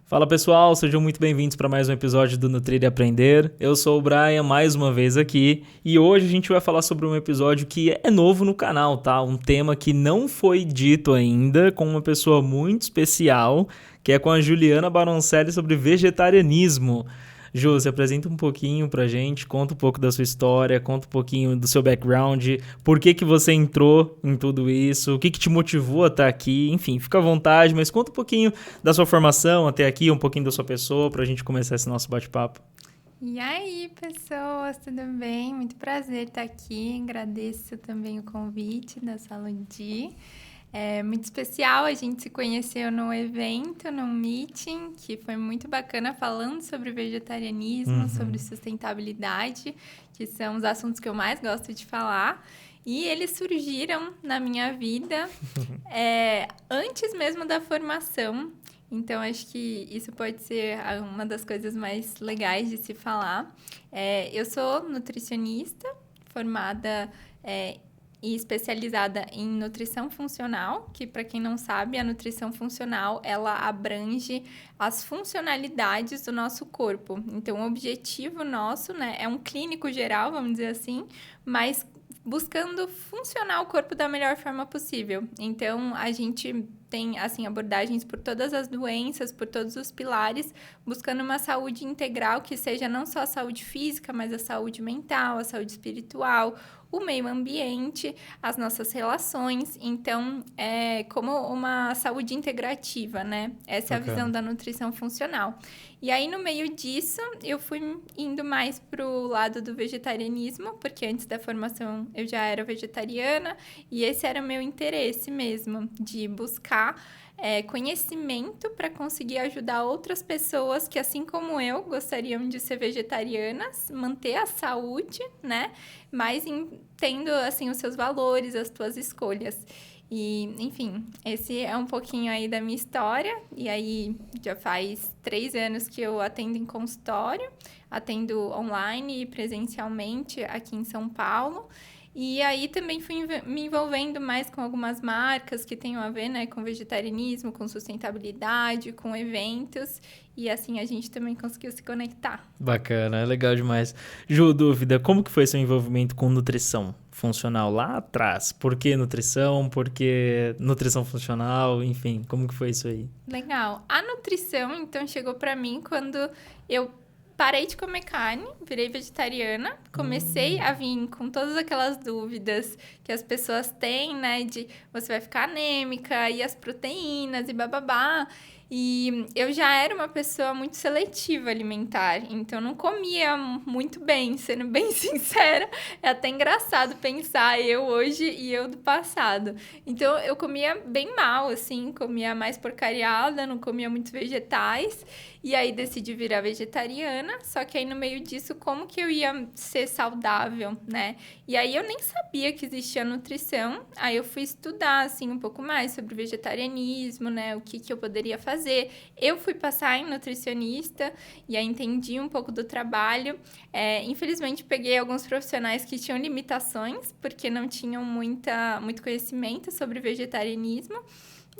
Fala pessoal, sejam muito bem-vindos para mais um episódio do Nutrir e Aprender. Eu sou o Brian, mais uma vez aqui, e hoje a gente vai falar sobre um episódio que é novo no canal, tá? Um tema que não foi dito ainda, com uma pessoa muito especial, que é com a Juliana Baroncelli sobre vegetarianismo. Ju, se apresenta um pouquinho pra gente, conta um pouco da sua história, conta um pouquinho do seu background, por que você entrou em tudo isso, o que te motivou a estar aqui, enfim, fica à vontade, mas conta um pouquinho da sua formação até aqui, um pouquinho da sua pessoa, pra gente começar esse nosso bate-papo. E aí, pessoas, tudo bem? Muito prazer estar aqui, agradeço também o convite da Saludi. É muito especial, a gente se conheceu num evento, num meeting, que foi muito bacana, falando sobre vegetarianismo, sobre sustentabilidade, que são os assuntos que eu mais gosto de falar. E eles surgiram na minha vida antes mesmo da formação. Então, acho que isso pode ser uma das coisas mais legais de se falar. Eu sou nutricionista, formada e especializada em nutrição funcional, que, para quem não sabe, a nutrição funcional, ela abrange as funcionalidades do nosso corpo. Então, o objetivo nosso, né, é um clínico geral, vamos dizer assim, mas buscando funcionar o corpo da melhor forma possível. Então, a gente tem, assim, abordagens por todas as doenças, por todos os pilares, buscando uma saúde integral que seja não só a saúde física, mas a saúde mental, a saúde espiritual, o meio ambiente, as nossas relações. Então, é como uma saúde integrativa, né? Essa é a visão da nutrição funcional. E aí, no meio disso, eu fui indo mais pro lado do vegetarianismo, porque antes da formação eu já era vegetariana, e esse era o meu interesse mesmo, de buscar conhecimento para conseguir ajudar outras pessoas que, assim como eu, gostariam de ser vegetarianas, manter a saúde, né? Mas tendo, assim, os seus valores, as tuas escolhas. E, enfim, esse é um pouquinho aí da minha história. E aí, já faz 3 anos que eu atendo em consultório, atendo online e presencialmente aqui em São Paulo. E aí também fui me envolvendo mais com algumas marcas que tenham a ver, né, com vegetarianismo, com sustentabilidade, com eventos. E assim a gente também conseguiu se conectar. Bacana, é legal demais. Ju, dúvida, como que foi seu envolvimento com nutrição funcional lá atrás? Por que nutrição? Por que nutrição funcional? Enfim, como que foi isso aí? Legal. A nutrição, então, chegou pra mim quando eu parei de comer carne, virei vegetariana, comecei a vir com todas aquelas dúvidas que as pessoas têm, né, de você vai ficar anêmica, e as proteínas, e bababá. E eu já era uma pessoa muito seletiva alimentar, então não comia muito bem, sendo bem sincera. É até engraçado pensar eu hoje e eu do passado. Então eu comia bem mal, assim, comia mais porcariada, não comia muitos vegetais. E aí decidi virar vegetariana, só que aí no meio disso, como que eu ia ser saudável, né? E aí eu nem sabia que existia nutrição, aí eu fui estudar, assim, um pouco mais sobre vegetarianismo, né? O que eu poderia fazer. Eu fui passar em nutricionista e aí entendi um pouco do trabalho. Infelizmente, peguei alguns profissionais que tinham limitações, porque não tinham muito conhecimento sobre vegetarianismo.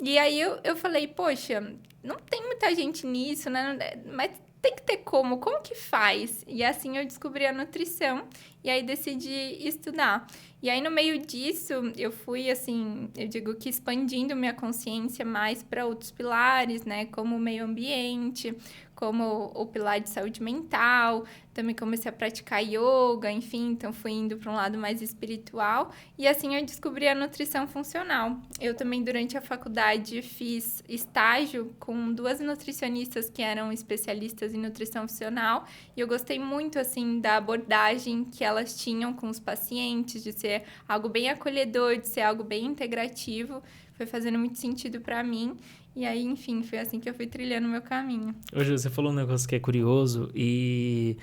E aí eu falei, poxa, não tem muita gente nisso, né? Mas tem que ter como que faz? E assim eu descobri a nutrição e aí decidi estudar. E aí no meio disso eu fui, assim, eu digo que expandindo minha consciência mais para outros pilares, né? Como o meio ambiente, como o pilar de saúde mental. Também comecei a praticar yoga, enfim, então fui indo para um lado mais espiritual. E assim eu descobri a nutrição funcional. Eu também, durante a faculdade, fiz estágio com 2 nutricionistas que eram especialistas em nutrição funcional. E eu gostei muito, assim, da abordagem que elas tinham com os pacientes, de ser algo bem acolhedor, de ser algo bem integrativo. Foi fazendo muito sentido para mim. E aí, enfim, foi assim que eu fui trilhando o meu caminho. Hoje você falou um negócio que é curioso e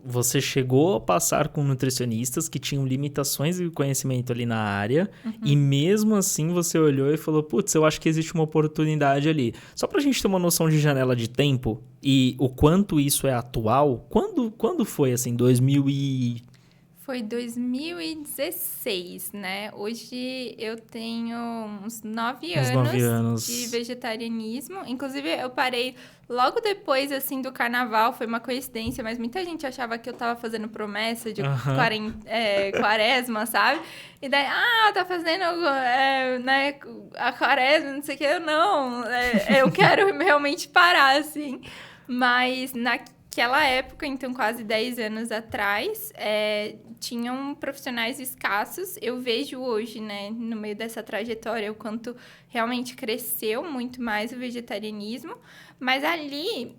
você chegou a passar com nutricionistas que tinham limitações de conhecimento ali na área e mesmo assim você olhou e falou, putz, eu acho que existe uma oportunidade ali. Só pra gente ter uma noção de janela de tempo e o quanto isso é atual, quando foi assim, 2000 e... Foi 2016, né? Hoje eu tenho uns 9 anos de vegetarianismo. Inclusive, eu parei logo depois, assim, do carnaval. Foi uma coincidência, mas muita gente achava que eu tava fazendo promessa de quaresma, sabe? E daí, tá fazendo, né, a quaresma, não sei o que. Eu não, eu quero realmente parar, assim. Mas naquela época, então quase 10 anos atrás, tinham profissionais escassos. Eu vejo hoje, né, no meio dessa trajetória, o quanto realmente cresceu muito mais o vegetarianismo. Mas ali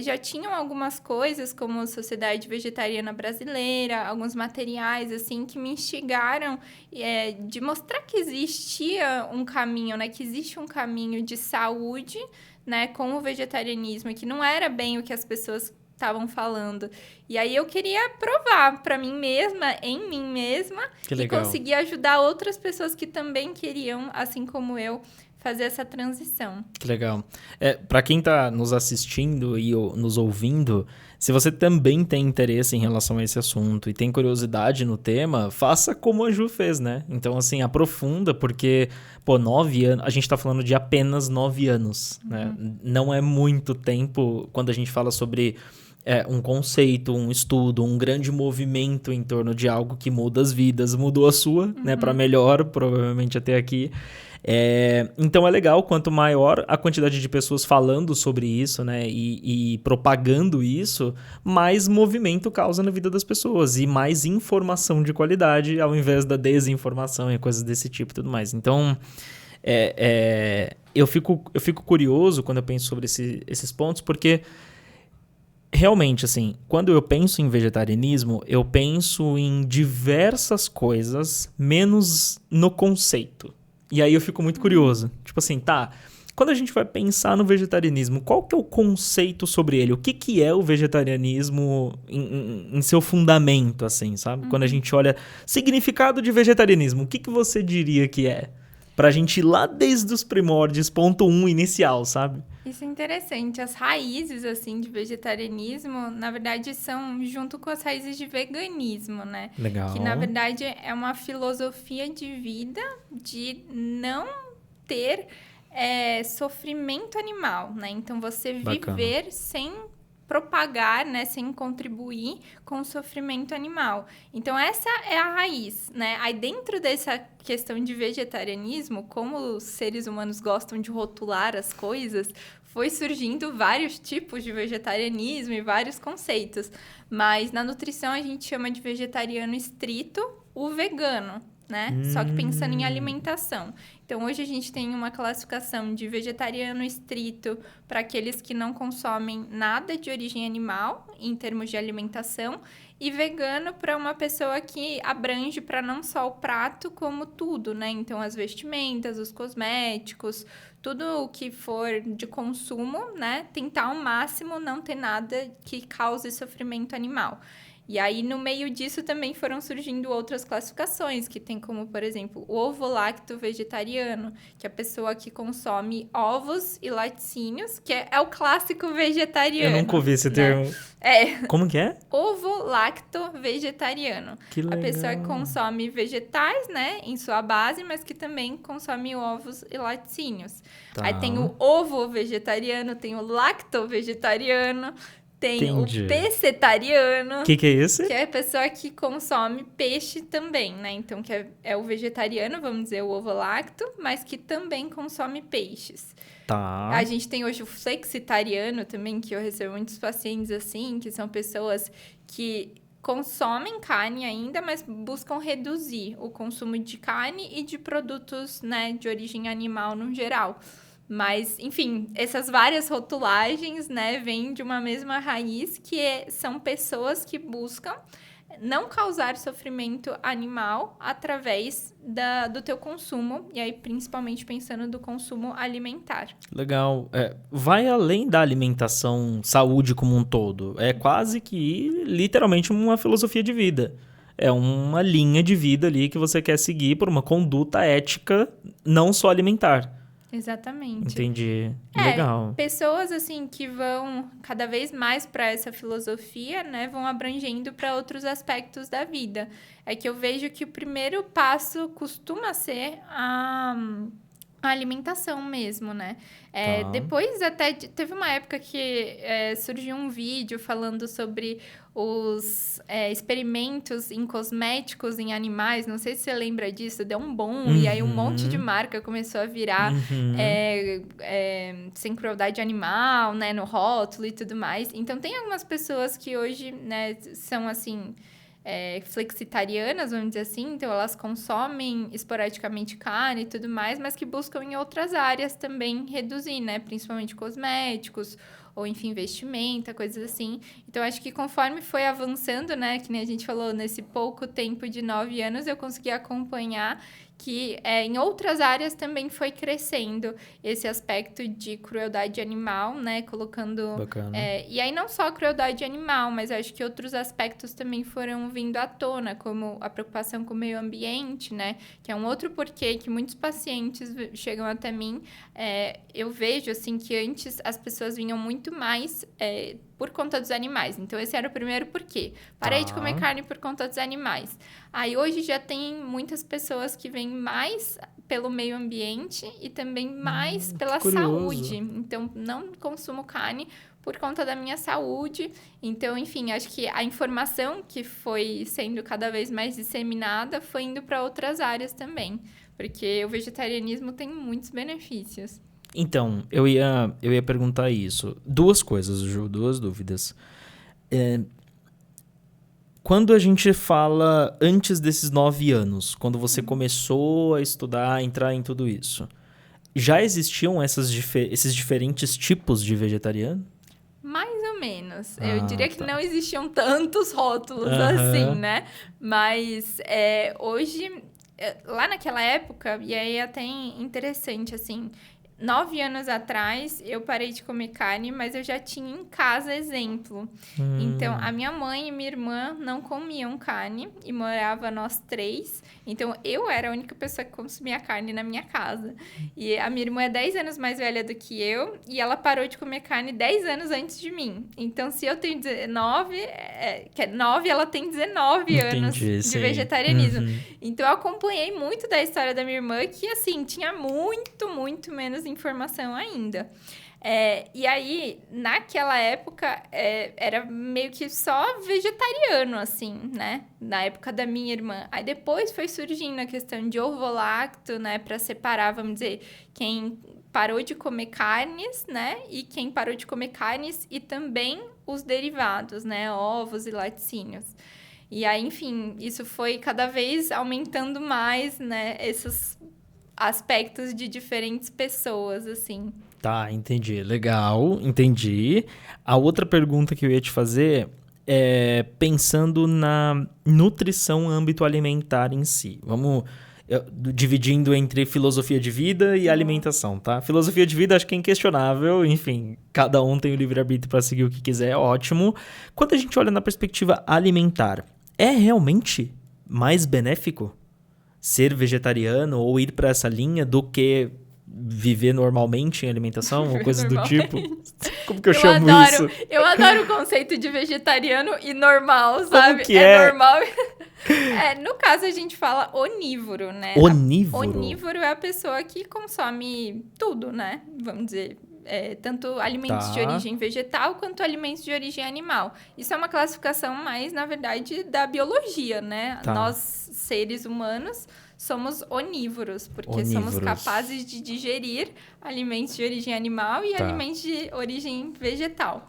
já tinham algumas coisas, como a Sociedade Vegetariana Brasileira, alguns materiais, assim, que me instigaram de mostrar que existia um caminho, né, que existe um caminho de saúde, né, com o vegetarianismo, que não era bem o que as pessoas estavam falando. E aí eu queria provar para mim mesma, em mim mesma, e conseguir ajudar outras pessoas que também queriam, assim como eu, fazer essa transição. Que legal. Para quem está nos assistindo e nos ouvindo, se você também tem interesse em relação a esse assunto e tem curiosidade no tema, faça como a Ju fez, né? Então, assim, aprofunda, porque, 9 anos, a gente está falando de apenas 9 anos, né? Não é muito tempo quando a gente fala sobre um conceito, um estudo, um grande movimento em torno de algo que muda as vidas, mudou a sua, né? Para melhor, provavelmente até aqui. Então é legal, quanto maior a quantidade de pessoas falando sobre isso, né, e propagando isso, mais movimento causa na vida das pessoas e mais informação de qualidade ao invés da desinformação e coisas desse tipo e tudo mais. Então eu fico curioso quando eu penso sobre esses pontos, porque realmente, assim, quando eu penso em vegetarianismo, eu penso em diversas coisas, menos no conceito. E aí eu fico muito curioso. Tipo assim, quando a gente vai pensar no vegetarianismo, qual que é o conceito sobre ele? O que é o vegetarianismo em seu fundamento, assim, sabe? Quando a gente olha significado de vegetarianismo, o que você diria que é? Pra gente ir lá desde os primórdios, ponto 1 inicial, sabe? Isso é interessante. As raízes, assim, de vegetarianismo, na verdade, são junto com as raízes de veganismo, né? Legal. Que, na verdade, é uma filosofia de vida de não ter sofrimento animal, né? Então, você viver sem propagar, né, sem contribuir com o sofrimento animal. Então, essa é a raiz, né? Aí, dentro dessa questão de vegetarianismo, como os seres humanos gostam de rotular as coisas, foi surgindo vários tipos de vegetarianismo e vários conceitos. Mas, na nutrição, a gente chama de vegetariano estrito o vegano, né? Só que pensando em alimentação. Então, hoje a gente tem uma classificação de vegetariano estrito para aqueles que não consomem nada de origem animal, em termos de alimentação, e vegano para uma pessoa que abrange para não só o prato, como tudo, né? Então, as vestimentas, os cosméticos, tudo o que for de consumo, né? Tentar ao máximo não ter nada que cause sofrimento animal. E aí, no meio disso, também foram surgindo outras classificações, que tem como, por exemplo, o ovo-lacto vegetariano, que é a pessoa que consome ovos e laticínios, que é o clássico vegetariano. Eu nunca ouvi esse termo. Como que é? Ovo-lacto vegetariano. Que legal. A pessoa que consome vegetais, né, em sua base, mas que também consome ovos e laticínios. Aí tem o ovo vegetariano, tem o lacto vegetariano, tem o pescetariano. O que é esse? Que é a pessoa que consome peixe também, né? Então, que é o vegetariano, vamos dizer, o ovo-lacto, mas que também consome peixes. A gente tem hoje o flexitariano também, que eu recebo muitos pacientes assim, que são pessoas que consomem carne ainda, mas buscam reduzir o consumo de carne e de produtos, né, de origem animal no geral. Mas, enfim, essas várias rotulagens, né, vêm de uma mesma raiz, que são pessoas que buscam não causar sofrimento animal através do teu consumo, e aí principalmente pensando do consumo alimentar. Legal. Vai além da alimentação, saúde como um todo. É quase que, literalmente, uma filosofia de vida. É uma linha de vida ali que você quer seguir por uma conduta ética, não só alimentar. Exatamente. Entendi. Legal. Pessoas assim que vão cada vez mais para essa filosofia, né, vão abrangendo para outros aspectos da vida. É que eu vejo que o primeiro passo costuma ser a alimentação mesmo, né? Tá. Depois até teve uma época que surgiu um vídeo falando sobre os experimentos em cosméticos em animais. Não sei se você lembra disso, deu um boom. E aí um monte de marca começou a virar sem crueldade animal, né? No rótulo e tudo mais. Então tem algumas pessoas que hoje, né, são assim... flexitarianas, vamos dizer assim, então elas consomem esporadicamente carne e tudo mais, mas que buscam em outras áreas também reduzir, né? Principalmente cosméticos, ou enfim, vestimenta, coisas assim. Então, acho que conforme foi avançando, né? Que nem a gente falou, nesse pouco tempo de 9 anos, eu consegui acompanhar que em outras áreas também foi crescendo esse aspecto de crueldade animal, né? Colocando... Bacana. E aí não só a crueldade animal, mas acho que outros aspectos também foram vindo à tona, como a preocupação com o meio ambiente, né? Que é um outro porquê que muitos pacientes chegam até mim. Eu vejo, assim, que antes as pessoas vinham muito mais... por conta dos animais. Então, esse era o primeiro porquê. Parei de comer carne por conta dos animais. Aí, hoje já tem muitas pessoas que vêm mais pelo meio ambiente e também mais pela saúde. Então, não consumo carne por conta da minha saúde. Então, enfim, acho que a informação que foi sendo cada vez mais disseminada foi indo para outras áreas também. Porque o vegetarianismo tem muitos benefícios. Então, eu ia perguntar isso. Duas coisas, Ju, duas dúvidas. Quando a gente fala antes desses 9 anos, quando você começou a estudar, a entrar em tudo isso, já existiam esses diferentes tipos de vegetariano? Mais ou menos. Eu diria que não existiam tantos rótulos assim, né? Mas hoje, lá naquela época, e aí é até interessante, assim... 9 anos atrás, eu parei de comer carne, mas eu já tinha em casa exemplo. Então, a minha mãe e minha irmã não comiam carne e morava nós 3. Então, eu era a única pessoa que consumia carne na minha casa. E a minha irmã é 10 anos mais velha do que eu e ela parou de comer carne 10 anos antes de mim. Então, se eu tenho 19, 9, ela tem 19 anos de vegetarianismo. Então, eu acompanhei muito da história da minha irmã, que, assim, tinha muito, muito menos informação ainda. E aí, naquela época, era meio que só vegetariano, assim, né? Na época da minha irmã. Aí depois foi surgindo a questão de ovo-lacto, né? Para separar, vamos dizer, quem parou de comer carnes, né? E quem parou de comer carnes e também os derivados, né? Ovos e laticínios. E aí, enfim, isso foi cada vez aumentando mais, né? Esses aspectos de diferentes pessoas, assim. Tá, entendi. Legal, entendi. A outra pergunta que eu ia te fazer é pensando na nutrição âmbito alimentar em si. Vamos dividindo entre filosofia de vida e alimentação, tá? Filosofia de vida acho que é inquestionável, enfim, cada um tem o livre-arbítrio para seguir o que quiser, ótimo. Quando a gente olha na perspectiva alimentar, é realmente mais benéfico ser vegetariano ou ir para essa linha do que viver normalmente em alimentação ou coisas do tipo? Como que eu chamo isso? Eu adoro o conceito de vegetariano e normal, sabe? Como que é? Normal. No caso, a gente fala onívoro, né? Onívoro? Onívoro é a pessoa que consome tudo, né? Vamos dizer... tanto alimentos de origem vegetal quanto alimentos de origem animal. Isso é uma classificação mais, na verdade, da biologia, né? Tá. Nós, seres humanos, somos onívoros, porque somos capazes de digerir alimentos de origem animal e alimentos de origem vegetal.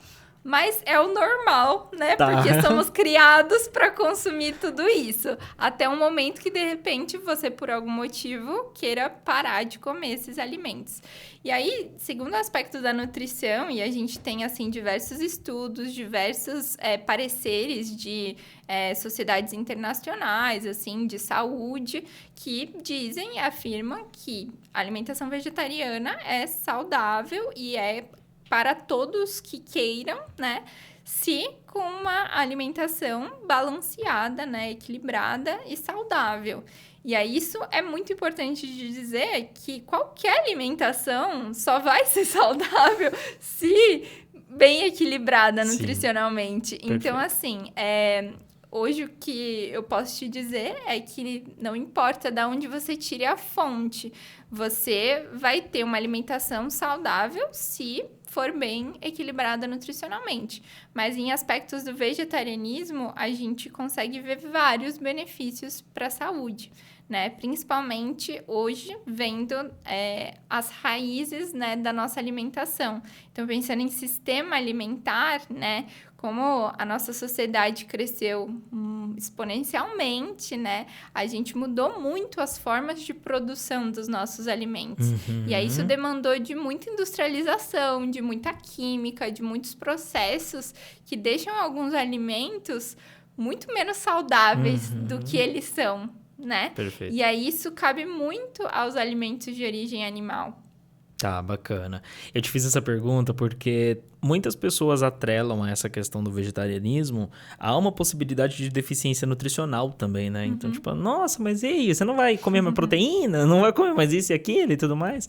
mas é o normal, né? Tá. Porque somos criados para consumir tudo isso. Até um momento que, de repente, você, por algum motivo, queira parar de comer esses alimentos. E aí, segundo o aspecto da nutrição, e a gente tem, assim, diversos estudos, diversos pareceres de sociedades internacionais, assim, de saúde, que dizem e afirmam que a alimentação vegetariana é saudável e é para todos que queiram, né? Se com uma alimentação balanceada, né? Equilibrada e saudável. E aí, isso é muito importante de dizer que qualquer alimentação só vai ser saudável se bem equilibrada nutricionalmente. Perfeito. Então, assim, hoje o que eu posso te dizer é que não importa de onde você tire a fonte, você vai ter uma alimentação saudável se for bem equilibrada nutricionalmente. Mas em aspectos do vegetarianismo, a gente consegue ver vários benefícios para a saúde, né? Principalmente hoje, vendo as raízes, né, da nossa alimentação. Então, pensando em sistema alimentar, né? Como a nossa sociedade cresceu exponencialmente, né? A gente mudou muito as formas de produção dos nossos alimentos. E aí isso demandou de muita industrialização, de muita química, de muitos processos que deixam alguns alimentos muito menos saudáveis do que eles são, né? Perfeito. E aí isso cabe muito aos alimentos de origem animal. Tá, bacana. Eu te fiz essa pergunta porque muitas pessoas atrelam a essa questão do vegetarianismo a uma possibilidade de deficiência nutricional também, né? Então, tipo, nossa, mas e aí? Você não vai comer mais proteína? Não vai comer mais isso e aquilo e tudo mais?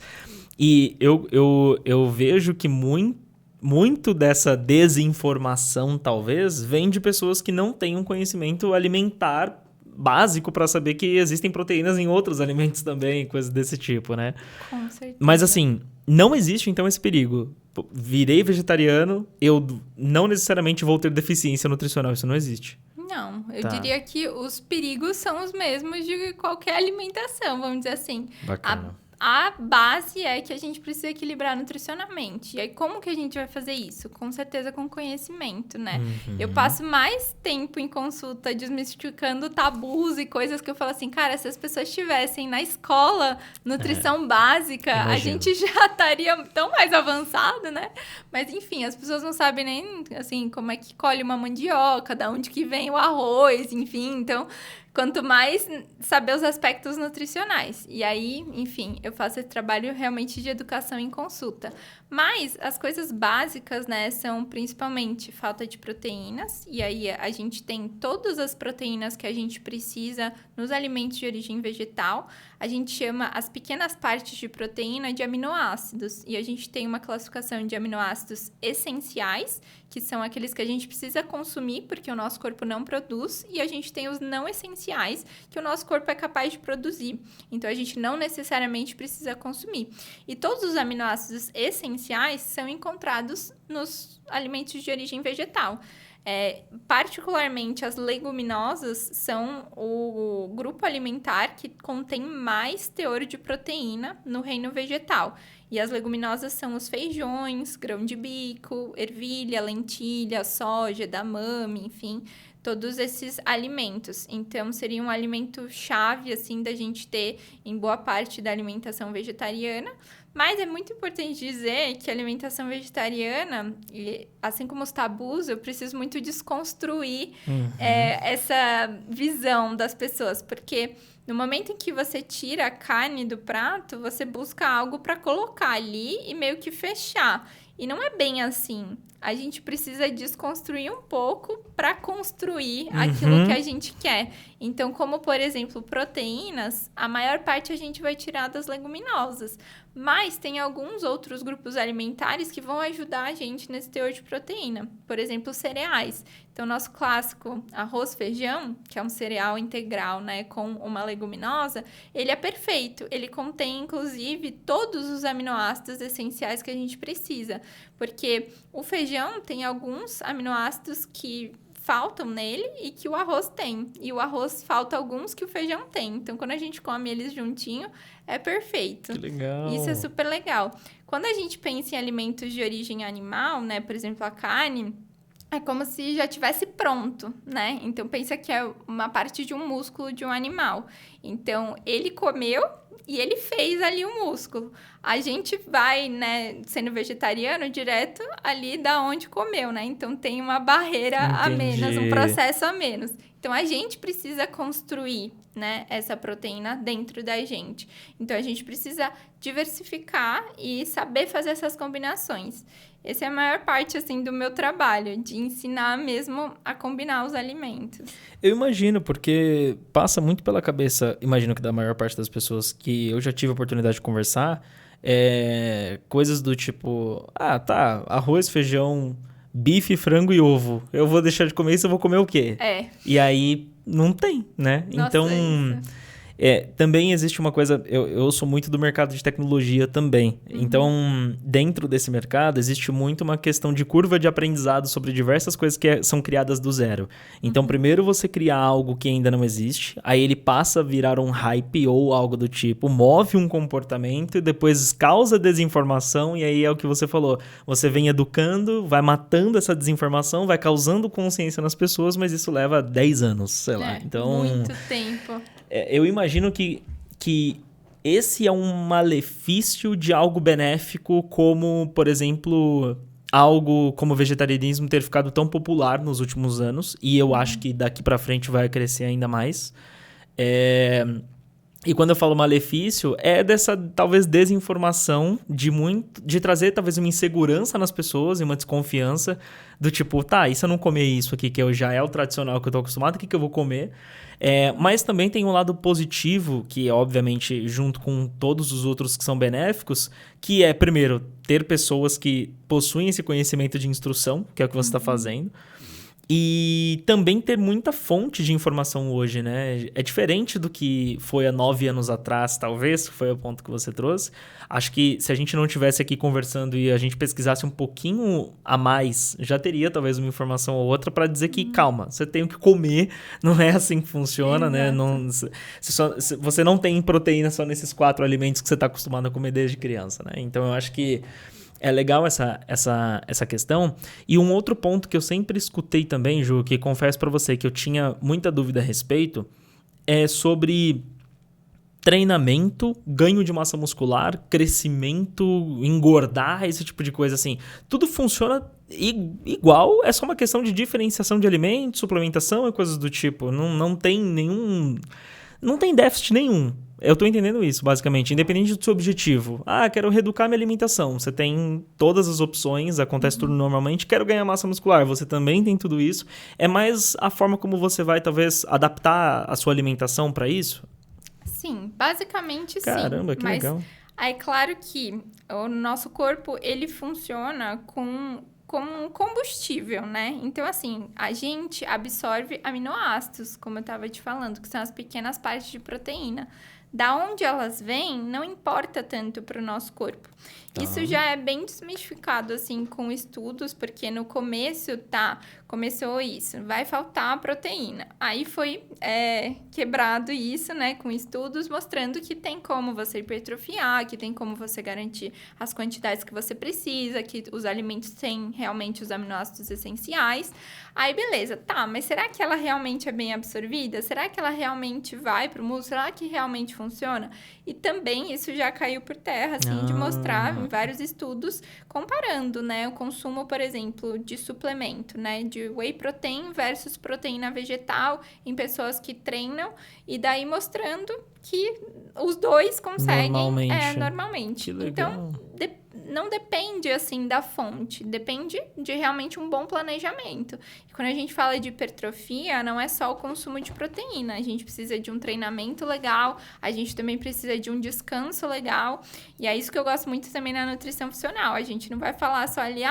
E eu vejo que muito dessa desinformação, talvez, vem de pessoas que não têm um conhecimento alimentar básico para saber que existem proteínas em outros alimentos também, coisas desse tipo, né? Com certeza. Mas assim, não existe então esse perigo. Virei vegetariano, eu não necessariamente vou ter deficiência nutricional, isso não existe. Não, eu diria que os perigos são os mesmos de qualquer alimentação, vamos dizer assim. Bacana. A base é que a gente precisa equilibrar nutricionalmente. E aí, como que a gente vai fazer isso? Com certeza com conhecimento, né? Eu passo mais tempo em consulta desmistificando tabus e coisas que eu falo assim, cara, se as pessoas tivessem na escola nutrição básica, imagino. A gente já estaria tão mais avançado, né? Mas, enfim, as pessoas não sabem nem, assim, como é que colhe uma mandioca, da onde que vem o arroz, enfim. Então, quanto mais saber os aspectos nutricionais. E aí, enfim, eu faço esse trabalho realmente de educação em consulta. Mas as coisas básicas, né, são principalmente falta de proteínas. E aí a gente tem todas as proteínas que a gente precisa nos alimentos de origem vegetal. A gente chama as pequenas partes de proteína de aminoácidos. E a gente tem uma classificação de aminoácidos essenciais, que são aqueles que a gente precisa consumir porque o nosso corpo não produz. E a gente tem os não essenciais, que o nosso corpo é capaz de produzir. Então, a gente não necessariamente precisa consumir. E todos os aminoácidos essenciais são encontrados nos alimentos de origem vegetal. Particularmente as leguminosas são o grupo alimentar que contém mais teor de proteína no reino vegetal. E as leguminosas são os feijões, grão de bico, ervilha, lentilha, soja, edamame, enfim, todos esses alimentos. Então, seria um alimento chave, assim, da gente ter em boa parte da alimentação vegetariana. Mas é muito importante dizer que a alimentação vegetariana, assim como os tabus, eu preciso muito desconstruir essa visão das pessoas. Porque no momento em que você tira a carne do prato, você busca algo para colocar ali e meio que fechar. E não é bem assim. A gente precisa desconstruir um pouco para construir aquilo que a gente quer. Então, como, por exemplo, proteínas, a maior parte a gente vai tirar das leguminosas. Mas tem alguns outros grupos alimentares que vão ajudar a gente nesse teor de proteína. Por exemplo, cereais. Então, nosso clássico arroz, feijão, que é um cereal integral, né, com uma leguminosa, ele é perfeito. Ele contém, inclusive, todos os aminoácidos essenciais que a gente precisa. Porque o feijão tem alguns aminoácidos que faltam nele e que o arroz tem. E o arroz falta alguns que o feijão tem. Então, quando a gente come eles juntinho, é perfeito. Que legal. Isso é super legal. Quando a gente pensa em alimentos de origem animal, né? Por exemplo, a carne, é como se já tivesse pronto, né? Então, pensa que é uma parte de um músculo de um animal. Então, ele comeu e ele fez ali o músculo. A gente vai, né, sendo vegetariano, direto ali da onde comeu, né? Então, tem uma barreira a menos, um processo a menos. Então, a gente precisa construir, né, essa proteína dentro da gente. Então, a gente precisa diversificar e saber fazer essas combinações. Essa é a maior parte, assim, do meu trabalho, de ensinar mesmo a combinar os alimentos. Eu imagino, porque passa muito pela cabeça, imagino que da maior parte das pessoas que eu já tive a oportunidade de conversar, coisas do tipo, tá, arroz, feijão, bife, frango e ovo. Eu vou deixar de comer isso, eu vou comer o quê? E aí, não tem, né? Nossa, então... isso. Também existe uma coisa, eu sou muito do mercado de tecnologia também. Então, dentro desse mercado, existe muito uma questão de curva de aprendizado sobre diversas coisas que são criadas do zero. Então, primeiro você cria algo que ainda não existe, aí ele passa a virar um hype ou algo do tipo, move um comportamento e depois causa desinformação, e aí é o que você falou. Você vem educando, vai matando essa desinformação, vai causando consciência nas pessoas, mas isso leva 10 anos, sei lá. Então, muito tempo. Eu imagino que esse é um malefício de algo benéfico, como, por exemplo, algo como o vegetarianismo ter ficado tão popular nos últimos anos, e eu acho que daqui para frente vai crescer ainda mais. E quando eu falo malefício, é dessa, talvez, desinformação de trazer, talvez, uma insegurança nas pessoas e uma desconfiança do tipo, tá, e se eu não comer isso aqui, que já é o tradicional que eu tô acostumado, o que eu vou comer? Mas também tem um lado positivo, que é, obviamente, junto com todos os outros que são benéficos, que é, primeiro, ter pessoas que possuem esse conhecimento de instrução, que é o que você está fazendo, e também ter muita fonte de informação hoje, né? É diferente do que foi há 9 anos atrás, talvez, que foi o ponto que você trouxe. Acho que se a gente não estivesse aqui conversando e a gente pesquisasse um pouquinho a mais, já teria talvez uma informação ou outra para dizer que, calma, você tem o que comer, não é assim que funciona, Exato. né? Não, você não tem proteína só nesses 4 alimentos que você está acostumado a comer desde criança, né? Então, eu acho que é legal essa questão. E um outro ponto que eu sempre escutei também, Ju, que confesso pra você que eu tinha muita dúvida a respeito, é sobre treinamento, ganho de massa muscular, crescimento, engordar, esse tipo de coisa assim. Tudo funciona igual, é só uma questão de diferenciação de alimentos, suplementação e coisas do tipo. Não tem nenhum... Não tem déficit nenhum. Eu tô entendendo isso, basicamente. Independente do seu objetivo. Quero reeducar minha alimentação. Você tem todas as opções, acontece tudo normalmente. Quero ganhar massa muscular. Você também tem tudo isso. É mais a forma como você vai, talvez, adaptar a sua alimentação para isso? Sim, basicamente sim. Caramba, que legal. É claro que o nosso corpo, ele funciona como um combustível, né? Então, assim, a gente absorve aminoácidos, como eu estava te falando, que são as pequenas partes de proteína. Da onde elas vêm, não importa tanto para o nosso corpo. Isso já é bem desmistificado, assim, com estudos, porque no começo, começou isso, vai faltar proteína. Aí foi quebrado isso, né, com estudos mostrando que tem como você hipertrofiar, que tem como você garantir as quantidades que você precisa, que os alimentos têm realmente os aminoácidos essenciais. Aí, beleza, mas será que ela realmente é bem absorvida? Será que ela realmente vai para o músculo? Será que realmente funciona? E também isso já caiu por terra, assim, de mostrar em vários estudos, comparando, né, o consumo, por exemplo, de suplemento, né, de whey protein versus proteína vegetal em pessoas que treinam, e daí mostrando que os dois conseguem normalmente. Que legal. Então, não depende, assim, da fonte, depende de realmente um bom planejamento. E quando a gente fala de hipertrofia, não é só o consumo de proteína, a gente precisa de um treinamento legal, a gente também precisa de um descanso legal, e é isso que eu gosto muito também na nutrição funcional. A gente não vai falar só ali,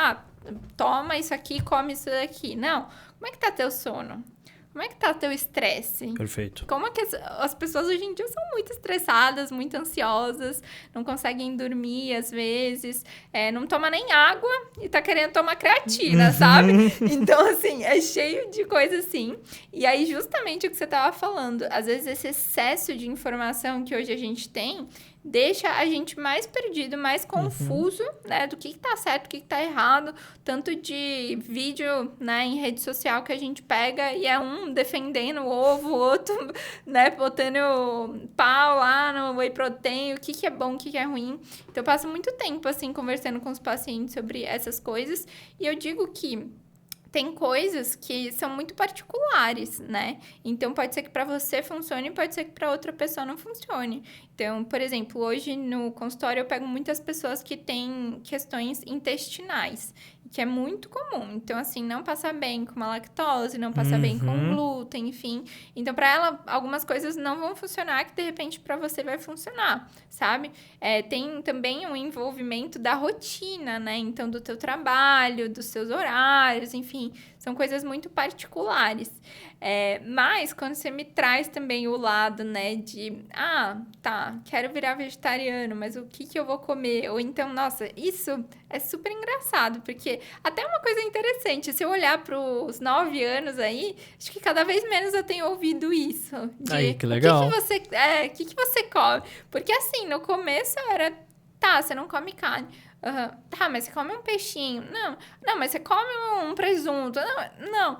toma isso aqui, come isso daqui. Não, como é que tá teu sono? Como é que tá teu estresse? Perfeito. Como é que as pessoas hoje em dia são muito estressadas, muito ansiosas, não conseguem dormir às vezes, não toma nem água e tá querendo tomar creatina, sabe? Então, assim, é cheio de coisa assim. E aí, justamente o que você tava falando, às vezes esse excesso de informação que hoje a gente tem deixa a gente mais perdido, mais confuso, né, do que tá certo, o que tá errado, tanto de vídeo, né, em rede social que a gente pega e é um defendendo o ovo, o outro, né, botando pau lá no whey protein, o que é bom, o que é ruim. Então, eu passo muito tempo, assim, conversando com os pacientes sobre essas coisas e eu digo que tem coisas que são muito particulares, né? Então, pode ser que para você funcione, pode ser que para outra pessoa não funcione. Então, por exemplo, hoje no consultório eu pego muitas pessoas que têm questões intestinais, que é muito comum. Então, assim, não passa bem com uma lactose, não passa bem com glúten, enfim. Então, para ela, algumas coisas não vão funcionar que, de repente, para você vai funcionar, sabe? Tem também um envolvimento da rotina, né? Então, do teu trabalho, dos seus horários, enfim, são coisas muito particulares. Mas, quando você me traz também o lado, né, de, tá, quero virar vegetariano, mas o que eu vou comer? Ou então, nossa, isso é super engraçado, porque até uma coisa interessante, se eu olhar para os 9 anos aí, acho que cada vez menos eu tenho ouvido isso. Aí, que legal. O que você come? Porque assim, no começo era, tá, você não come carne. Tá, mas você come um peixinho. Não, mas você come um presunto. Não.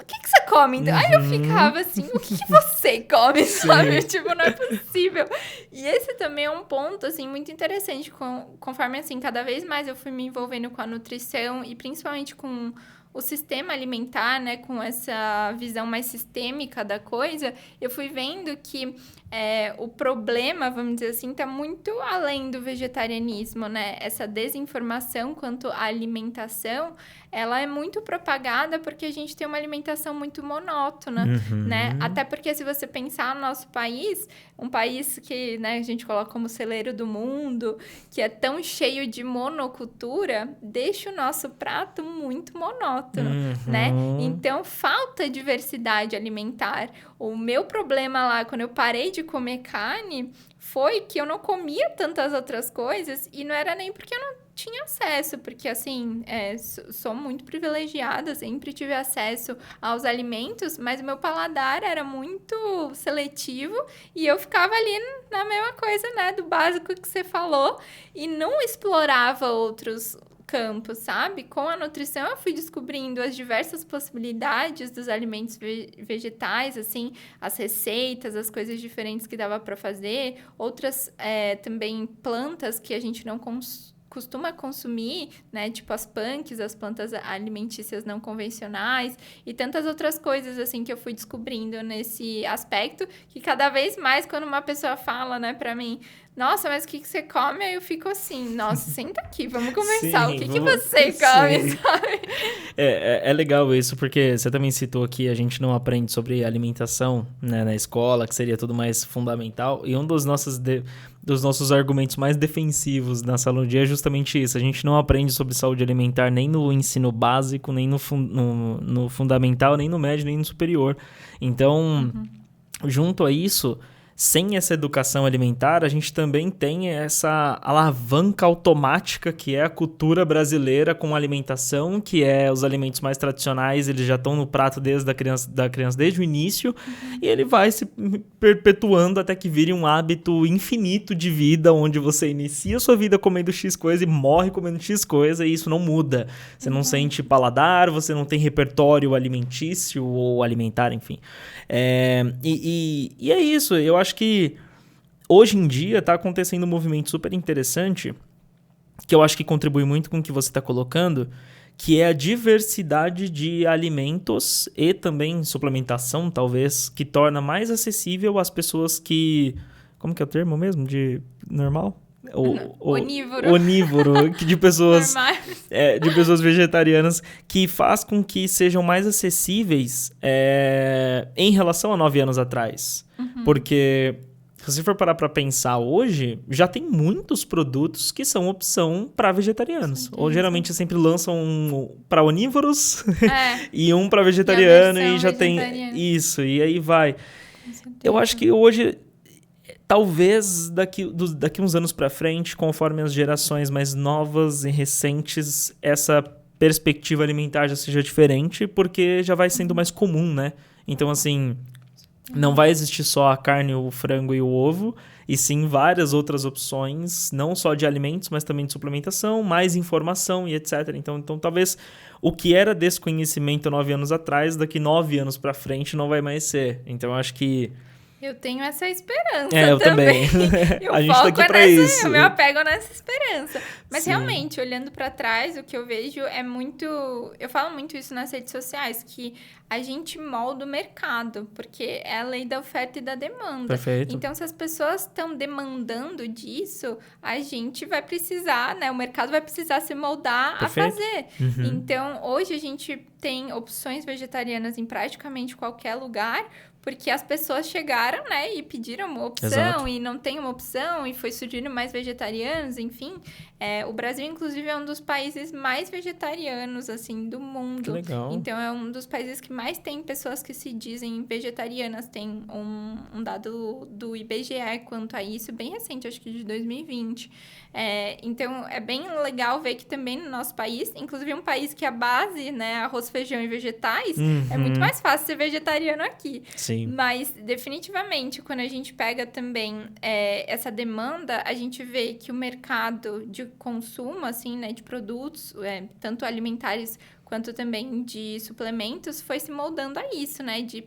O que você come, então? Aí eu ficava assim, o que você come, sabe? Tipo, não é possível. E esse também é um ponto, assim, muito interessante. Conforme, assim, cada vez mais eu fui me envolvendo com a nutrição e principalmente com o sistema alimentar, né? Com essa visão mais sistêmica da coisa, eu fui vendo que o problema, vamos dizer assim, tá muito além do vegetarianismo, né? Essa desinformação quanto à alimentação, ela é muito propagada porque a gente tem uma alimentação muito monótona, né? Até porque se você pensar no nosso país, um país que, né, a gente coloca como celeiro do mundo, que é tão cheio de monocultura, deixa o nosso prato muito monótono, né? Então, falta diversidade alimentar. O meu problema lá, quando eu parei de comer carne, foi que eu não comia tantas outras coisas e não era nem porque eu não tinha acesso, porque assim, sou muito privilegiada, sempre tive acesso aos alimentos, mas o meu paladar era muito seletivo e eu ficava ali na mesma coisa, né, do básico que você falou e não explorava outros campos, sabe? Com a nutrição eu fui descobrindo as diversas possibilidades dos alimentos vegetais, assim, as receitas, as coisas diferentes que dava para fazer, outras também plantas que a gente não costuma consumir, né? Tipo as punks, as plantas alimentícias não convencionais e tantas outras coisas, assim, que eu fui descobrindo nesse aspecto, que cada vez mais, quando uma pessoa fala, né, pra mim, nossa, mas o que você come? Aí eu fico assim, nossa, senta aqui, vamos conversar. Sim, o que você come, sabe? É legal isso, porque você também citou aqui, a gente não aprende sobre alimentação, né, na escola, que seria tudo mais fundamental. E um dos nossos argumentos mais defensivos na sala do dia é justamente isso. A gente não aprende sobre saúde alimentar nem no ensino básico, nem no fundamental, nem no médio, nem no superior. Então, junto a isso, sem essa educação alimentar, a gente também tem essa alavanca automática que é a cultura brasileira com alimentação, que é os alimentos mais tradicionais, eles já estão no prato da criança desde o início, e ele vai se perpetuando até que vire um hábito infinito de vida, onde você inicia a sua vida comendo X coisa e morre comendo X coisa, e isso não muda. Você não sente paladar, você não tem repertório alimentício ou alimentar, enfim. E é isso, eu acho que hoje em dia está acontecendo um movimento super interessante, que eu acho que contribui muito com o que você está colocando, que é a diversidade de alimentos e também suplementação, talvez, que torna mais acessível às pessoas que... Como que é o termo mesmo? De normal? Onívoro, de pessoas de pessoas vegetarianas, que faz com que sejam mais acessíveis em relação a 9 anos atrás. Porque se você for parar para pensar hoje, já tem muitos produtos que são opção para vegetarianos. Ou geralmente sempre lançam um para onívoros e um para vegetariano e já tem isso, e aí vai. Eu acho que hoje... Talvez daqui uns anos para frente, conforme as gerações mais novas e recentes, essa perspectiva alimentar já seja diferente, porque já vai sendo mais comum, né? Então, assim, Não vai existir só a carne, o frango e o ovo, e sim várias outras opções, não só de alimentos, mas também de suplementação, mais informação e etc. Então talvez o que era desconhecimento 9 anos atrás, daqui 9 anos para frente não vai mais ser. Então eu acho que... Eu tenho essa esperança eu também. A gente tá aqui pra isso. Eu me apego nessa esperança. Mas Sim. realmente, olhando pra trás, o que eu vejo é muito... Eu falo muito isso nas redes sociais, que a gente molda o mercado, porque é a lei da oferta e da demanda. Perfeito. Então, se as pessoas estão demandando disso, a gente vai precisar, né? O mercado vai precisar se moldar Perfeito. a fazer. Uhum. Então, hoje a gente tem opções vegetarianas em praticamente qualquer lugar, porque as pessoas chegaram, né, e pediram uma opção. Exato. E não tem uma opção, e foi surgindo mais vegetarianos, enfim. O Brasil, inclusive, é um dos países mais vegetarianos, assim, do mundo. Que legal. Então, é um dos países que mais tem pessoas que se dizem vegetarianas. Tem um dado do IBGE quanto a isso, bem recente, acho que de 2020. Então, é bem legal ver que também no nosso país, inclusive um país que a base, né, arroz, feijão e vegetais, é muito mais fácil ser vegetariano aqui. Sim. Mas, definitivamente, quando a gente pega também essa demanda, a gente vê que o mercado de consumo, assim, né, de produtos, tanto alimentares quanto também de suplementos, foi se moldando a isso, né? De,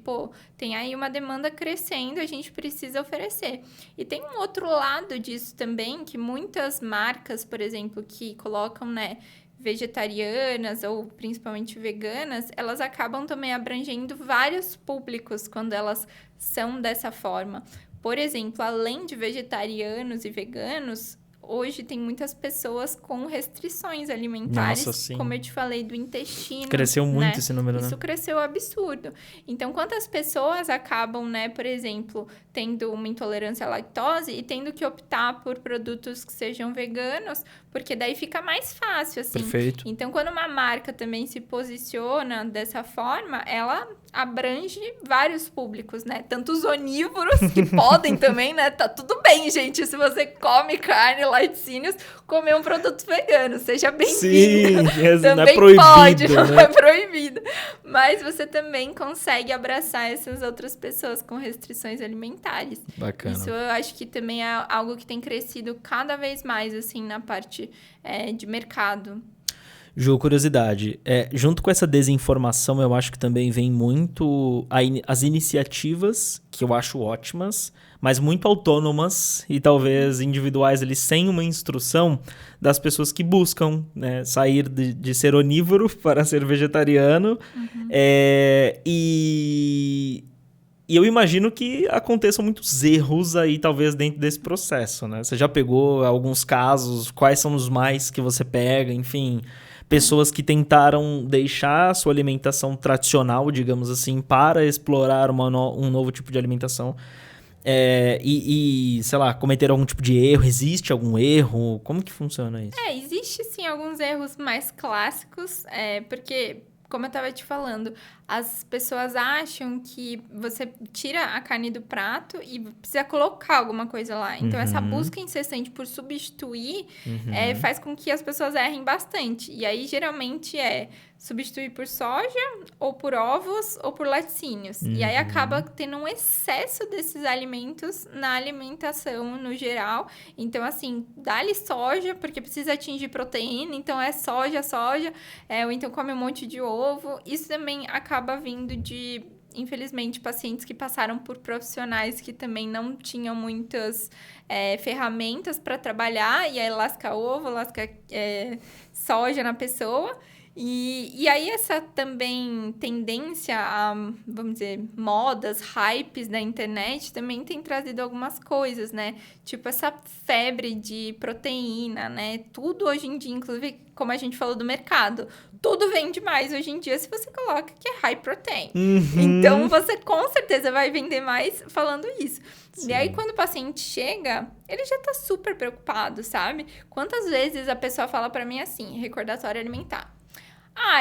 tem aí uma demanda crescendo, a gente precisa oferecer. E tem um outro lado disso também, que muitas marcas, por exemplo, que colocam, né, vegetarianas ou principalmente veganas, elas acabam também abrangendo vários públicos quando elas são dessa forma. Por exemplo, além de vegetarianos e veganos, hoje tem muitas pessoas com restrições alimentares, Nossa, sim. como eu te falei, do intestino. Cresceu muito, né? esse número, né? Isso cresceu absurdo. Então, quantas pessoas acabam, né, por exemplo, tendo uma intolerância à lactose e tendo que optar por produtos que sejam veganos, porque daí fica mais fácil, assim. Perfeito. Então, quando uma marca também se posiciona dessa forma, ela abrange vários públicos, né? Tanto os onívoros, que podem também, né? Tá tudo bem, gente. Se você come carne, laticínios, comer um produto vegano. Seja bem-vindo. Sim, também não é proibido, pode, né? não é proibido. Mas você também consegue abraçar essas outras pessoas com restrições alimentares. Bacana. Isso eu acho que também é algo que tem crescido cada vez mais, assim, na parte de mercado. Ju, curiosidade. Junto com essa desinformação, eu acho que também vem muito as iniciativas, que eu acho ótimas, mas muito autônomas e talvez individuais ali, sem uma instrução das pessoas que buscam, né, sair de ser onívoro para ser vegetariano. Uhum. E eu imagino que aconteçam muitos erros aí, talvez, dentro desse processo, né? Você já pegou alguns casos? Quais são os mais que você pega? Enfim, pessoas que tentaram deixar a sua alimentação tradicional, digamos assim, para explorar um novo tipo de alimentação. Sei lá, cometeram algum tipo de erro? Existe algum erro? Como que funciona isso? Existe sim alguns erros mais clássicos, porque, como eu estava te falando, as pessoas acham que você tira a carne do prato e precisa colocar alguma coisa lá. Então, essa busca incessante por substituir faz com que as pessoas errem bastante. E aí, geralmente, substituir por soja, ou por ovos, ou por laticínios. E aí, acaba tendo um excesso desses alimentos na alimentação, no geral. Então, assim, dá-lhe soja, porque precisa atingir proteína. Então, soja. Ou então, come um monte de ovo. Isso também acaba vindo de, infelizmente, pacientes que passaram por profissionais que também não tinham muitas ferramentas para trabalhar, e aí lasca ovo, lasca soja na pessoa. E aí essa também tendência a, vamos dizer, modas, hypes da internet também tem trazido algumas coisas, né? Tipo essa febre de proteína, né? Tudo hoje em dia, inclusive, como a gente falou do mercado, tudo vende mais hoje em dia se você coloca que é high protein. Então, você com certeza vai vender mais falando isso. Sim. E aí, quando o paciente chega, ele já tá super preocupado, sabe? Quantas vezes a pessoa fala pra mim assim, recordatório alimentar.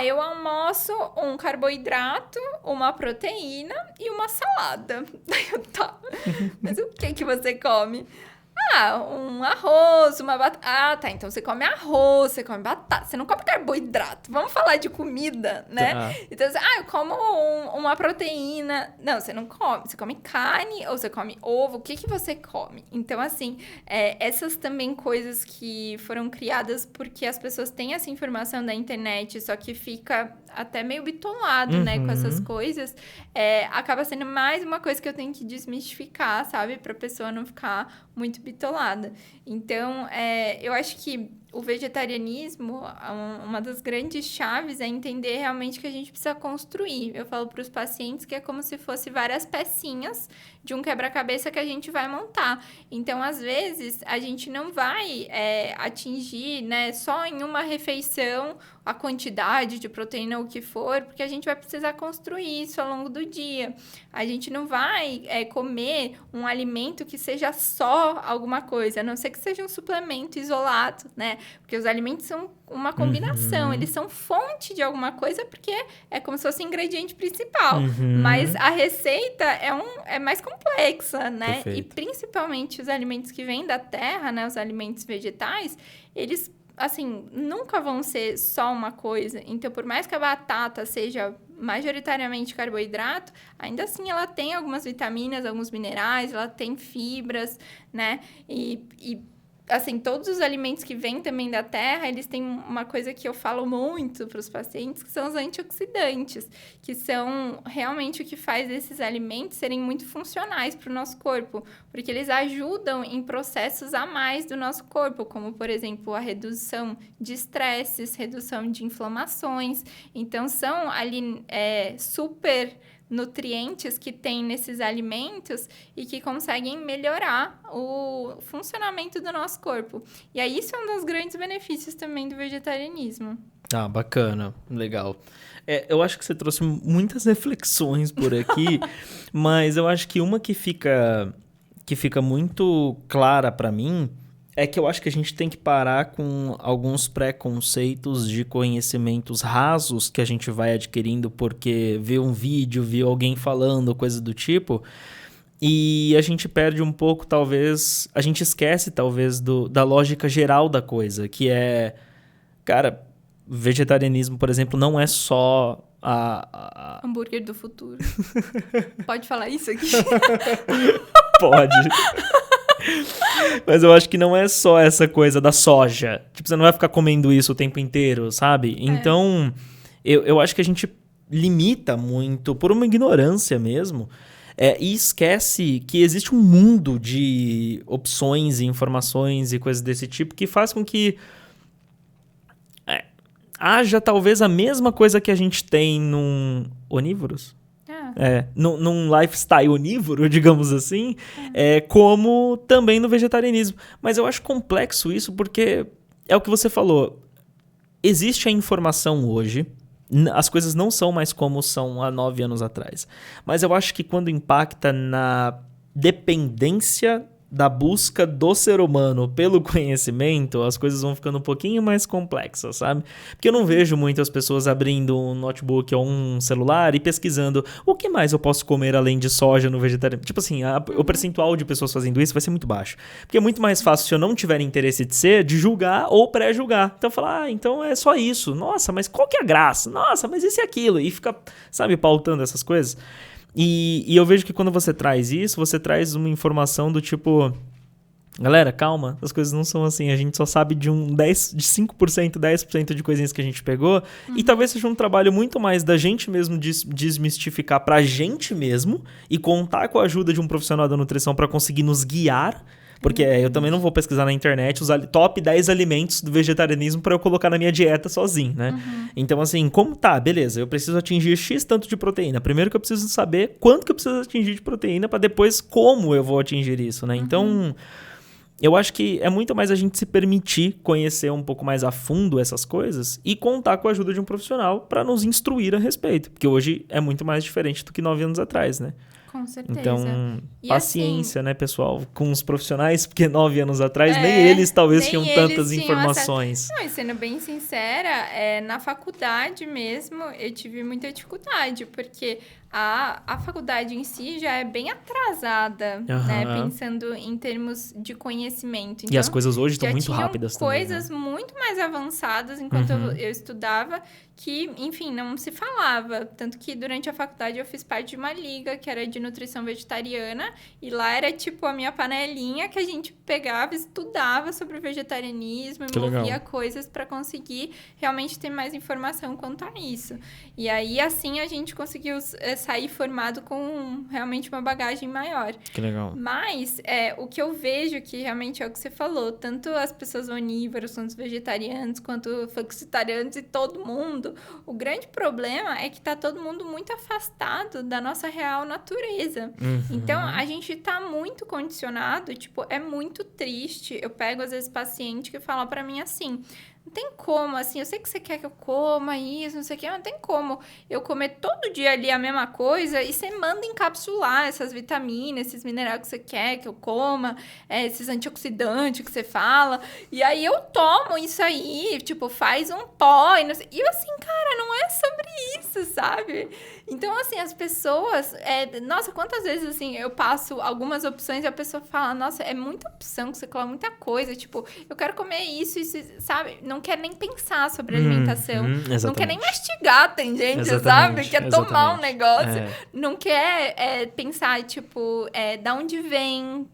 Eu almoço um carboidrato, uma proteína e uma salada. Daí eu, tá, mas o que você come? Um arroz, uma batata. Ah, tá. Então você come arroz, você come batata. Você não come carboidrato. Vamos falar de comida, né? Tá. Então, eu como uma proteína. Não, você não come. Você come carne ou você come ovo. O que você come? Então, assim, essas também coisas que foram criadas porque as pessoas têm essa informação da internet, só que fica até meio bitolado, né, com essas coisas, acaba sendo mais uma coisa que eu tenho que desmistificar, sabe? Pra pessoa não ficar muito bitolada. Então, eu acho que o vegetarianismo, uma das grandes chaves é entender realmente que a gente precisa construir. Eu falo para os pacientes que é como se fosse várias pecinhas de um quebra-cabeça que a gente vai montar. Então, às vezes, a gente não vai atingir, né, só em uma refeição a quantidade de proteína ou o que for, porque a gente vai precisar construir isso ao longo do dia. A gente não vai comer um alimento que seja só alguma coisa, a não ser que seja um suplemento isolado, né? Porque os alimentos são uma combinação, eles são fonte de alguma coisa, porque é como se fosse o ingrediente principal. Mas a receita é mais complexa, né? Perfeito. E principalmente os alimentos que vêm da terra, né? Os alimentos vegetais, eles, assim, nunca vão ser só uma coisa. Então, por mais que a batata seja majoritariamente carboidrato, ainda assim ela tem algumas vitaminas, alguns minerais, ela tem fibras, né? E assim, todos os alimentos que vêm também da terra, eles têm uma coisa que eu falo muito para os pacientes, que são os antioxidantes, que são realmente o que faz esses alimentos serem muito funcionais para o nosso corpo, porque eles ajudam em processos a mais do nosso corpo, como, por exemplo, a redução de estresses, redução de inflamações. Então, são ali super nutrientes que tem nesses alimentos e que conseguem melhorar o funcionamento do nosso corpo. E aí, isso é um dos grandes benefícios também do vegetarianismo. Ah, bacana. Legal. Eu acho que você trouxe muitas reflexões por aqui, mas eu acho que uma que fica muito clara para mim é que eu acho que a gente tem que parar com alguns preconceitos de conhecimentos rasos que a gente vai adquirindo porque vê um vídeo, viu alguém falando, coisa do tipo, e a gente perde um pouco, talvez, a gente esquece, talvez, da lógica geral da coisa, que é, cara, vegetarianismo, por exemplo, não é só hambúrguer do futuro. Pode falar isso aqui? Pode. Mas eu acho que não é só essa coisa da soja. Tipo, você não vai ficar comendo isso o tempo inteiro, sabe? Então, eu acho que a gente limita muito, por uma ignorância mesmo, e esquece que existe um mundo de opções e informações e coisas desse tipo que faz com que haja talvez a mesma coisa que a gente tem num onívoros. Num lifestyle onívoro, digamos assim, como também no vegetarianismo. Mas eu acho complexo isso porque é o que você falou. Existe a informação hoje, as coisas não são mais como são há 9 anos atrás. Mas eu acho que quando impacta na dependência da busca do ser humano pelo conhecimento, as coisas vão ficando um pouquinho mais complexas, sabe? Porque eu não vejo muitas pessoas abrindo um notebook ou um celular e pesquisando o que mais eu posso comer além de soja no vegetarianismo. Tipo assim, o percentual de pessoas fazendo isso vai ser muito baixo. Porque é muito mais fácil, se eu não tiver interesse de julgar ou pré-julgar. Então falar, então é só isso. Nossa, mas qual que é a graça? Nossa, mas isso e aquilo. E fica, sabe, pautando essas coisas. E eu vejo que quando você traz isso, você traz uma informação do tipo... Galera, calma, as coisas não são assim. A gente só sabe de 5%, 10% de coisinhas que a gente pegou. E talvez seja um trabalho muito mais da gente mesmo desmistificar pra gente mesmo e contar com a ajuda de um profissional da nutrição pra conseguir nos guiar. Porque eu também não vou pesquisar na internet os top 10 alimentos do vegetarianismo para eu colocar na minha dieta sozinho, né? Então, assim, beleza, eu preciso atingir X tanto de proteína. Primeiro que eu preciso saber quanto que eu preciso atingir de proteína para depois como eu vou atingir isso, né? Então, eu acho que é muito mais a gente se permitir conhecer um pouco mais a fundo essas coisas e contar com a ajuda de um profissional para nos instruir a respeito. Porque hoje é muito mais diferente do que 9 anos atrás, né? Com certeza. Então, E paciência, assim, né, pessoal? Com os profissionais, porque 9 anos atrás nem eles talvez nem tinham eles tantas tinham informações. Não, e sendo bem sincera, na faculdade mesmo eu tive muita dificuldade, porque a faculdade em si já é bem atrasada, né? Aham. Pensando em termos de conhecimento. E as Então, coisas hoje estão já muito tinham rápidas também, né? coisas muito mais avançadas enquanto Uhum. eu estudava que, enfim, não se falava. Tanto que durante a faculdade eu fiz parte de uma liga que era de nutrição vegetariana e lá era tipo a minha panelinha que a gente pegava, estudava sobre o vegetarianismo, Que legal. movia coisas para conseguir realmente ter mais informação quanto a isso. E aí, assim, a gente conseguiu sair formado com realmente uma bagagem maior. Que legal. Mas o que eu vejo que realmente é o que você falou, tanto as pessoas onívoras, quanto os vegetarianos, quanto flexitarianos e todo mundo, o grande problema é que tá todo mundo muito afastado da nossa real natureza. Uhum. Então, a gente tá muito condicionado, tipo, é muito triste. Eu pego, às vezes, paciente que fala pra mim assim... Não tem como, assim, eu sei que você quer que eu coma isso, não sei o que, mas não tem como eu comer todo dia ali a mesma coisa e você manda encapsular essas vitaminas, esses minerais que você quer que eu coma, esses antioxidantes que você fala. E aí eu tomo isso aí, tipo, faz um pó e não sei. E eu assim, cara, não é sobre isso, sabe? Então, assim, as pessoas... nossa, quantas vezes, assim, eu passo algumas opções e a pessoa fala, nossa, é muita opção que você coloca muita coisa, tipo, eu quero comer isso, sabe? Não quer nem pensar sobre alimentação. Não quer nem mastigar, tem gente, sabe? Quer tomar um negócio. Não quer pensar, tipo, da onde vem,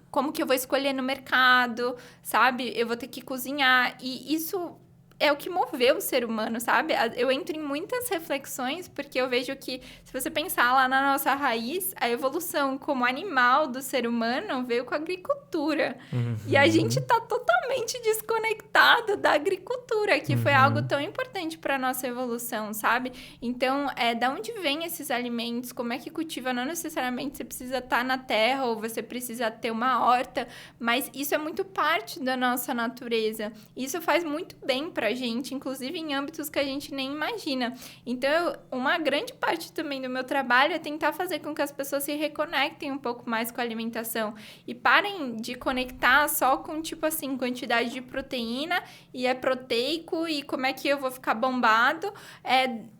como que eu vou escolher no mercado, sabe? Eu vou ter que cozinhar. E isso é o que moveu o ser humano, sabe? Eu entro em muitas reflexões porque eu vejo que, se você pensar lá na nossa raiz, a evolução como animal do ser humano veio com a agricultura. Uhum. E a gente tá totalmente desconectado da agricultura, que foi algo tão importante para nossa evolução, sabe? Então, da onde vêm esses alimentos? Como é que cultiva? Não necessariamente você precisa estar na terra ou você precisa ter uma horta, mas isso é muito parte da nossa natureza. Isso faz muito bem pra gente, inclusive em âmbitos que a gente nem imagina. Então, uma grande parte também do meu trabalho é tentar fazer com que as pessoas se reconectem um pouco mais com a alimentação e parem de conectar só com, tipo assim, quantidade de proteína e é proteico e como é que eu vou ficar bombado.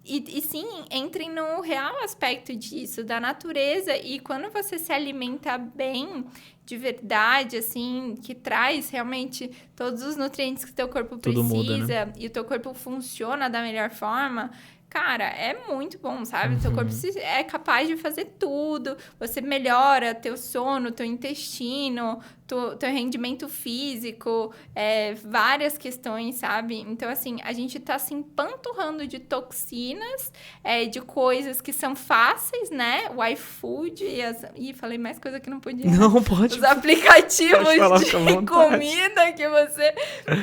E sim, entrem no real aspecto disso, da natureza. E quando você se alimenta bem, de verdade, assim, que traz realmente todos os nutrientes que o teu corpo Tudo precisa, muda, né? e o teu corpo funciona da melhor forma, cara, é muito bom, sabe? O teu corpo é capaz de fazer tudo, você melhora teu sono, teu intestino, teu rendimento físico, várias questões, sabe? Então, assim, a gente tá se empanturrando de toxinas, de coisas que são fáceis, né? O iFood Ih, falei mais coisa que não podia. Não, pode. Os aplicativos pode falar, de comida que você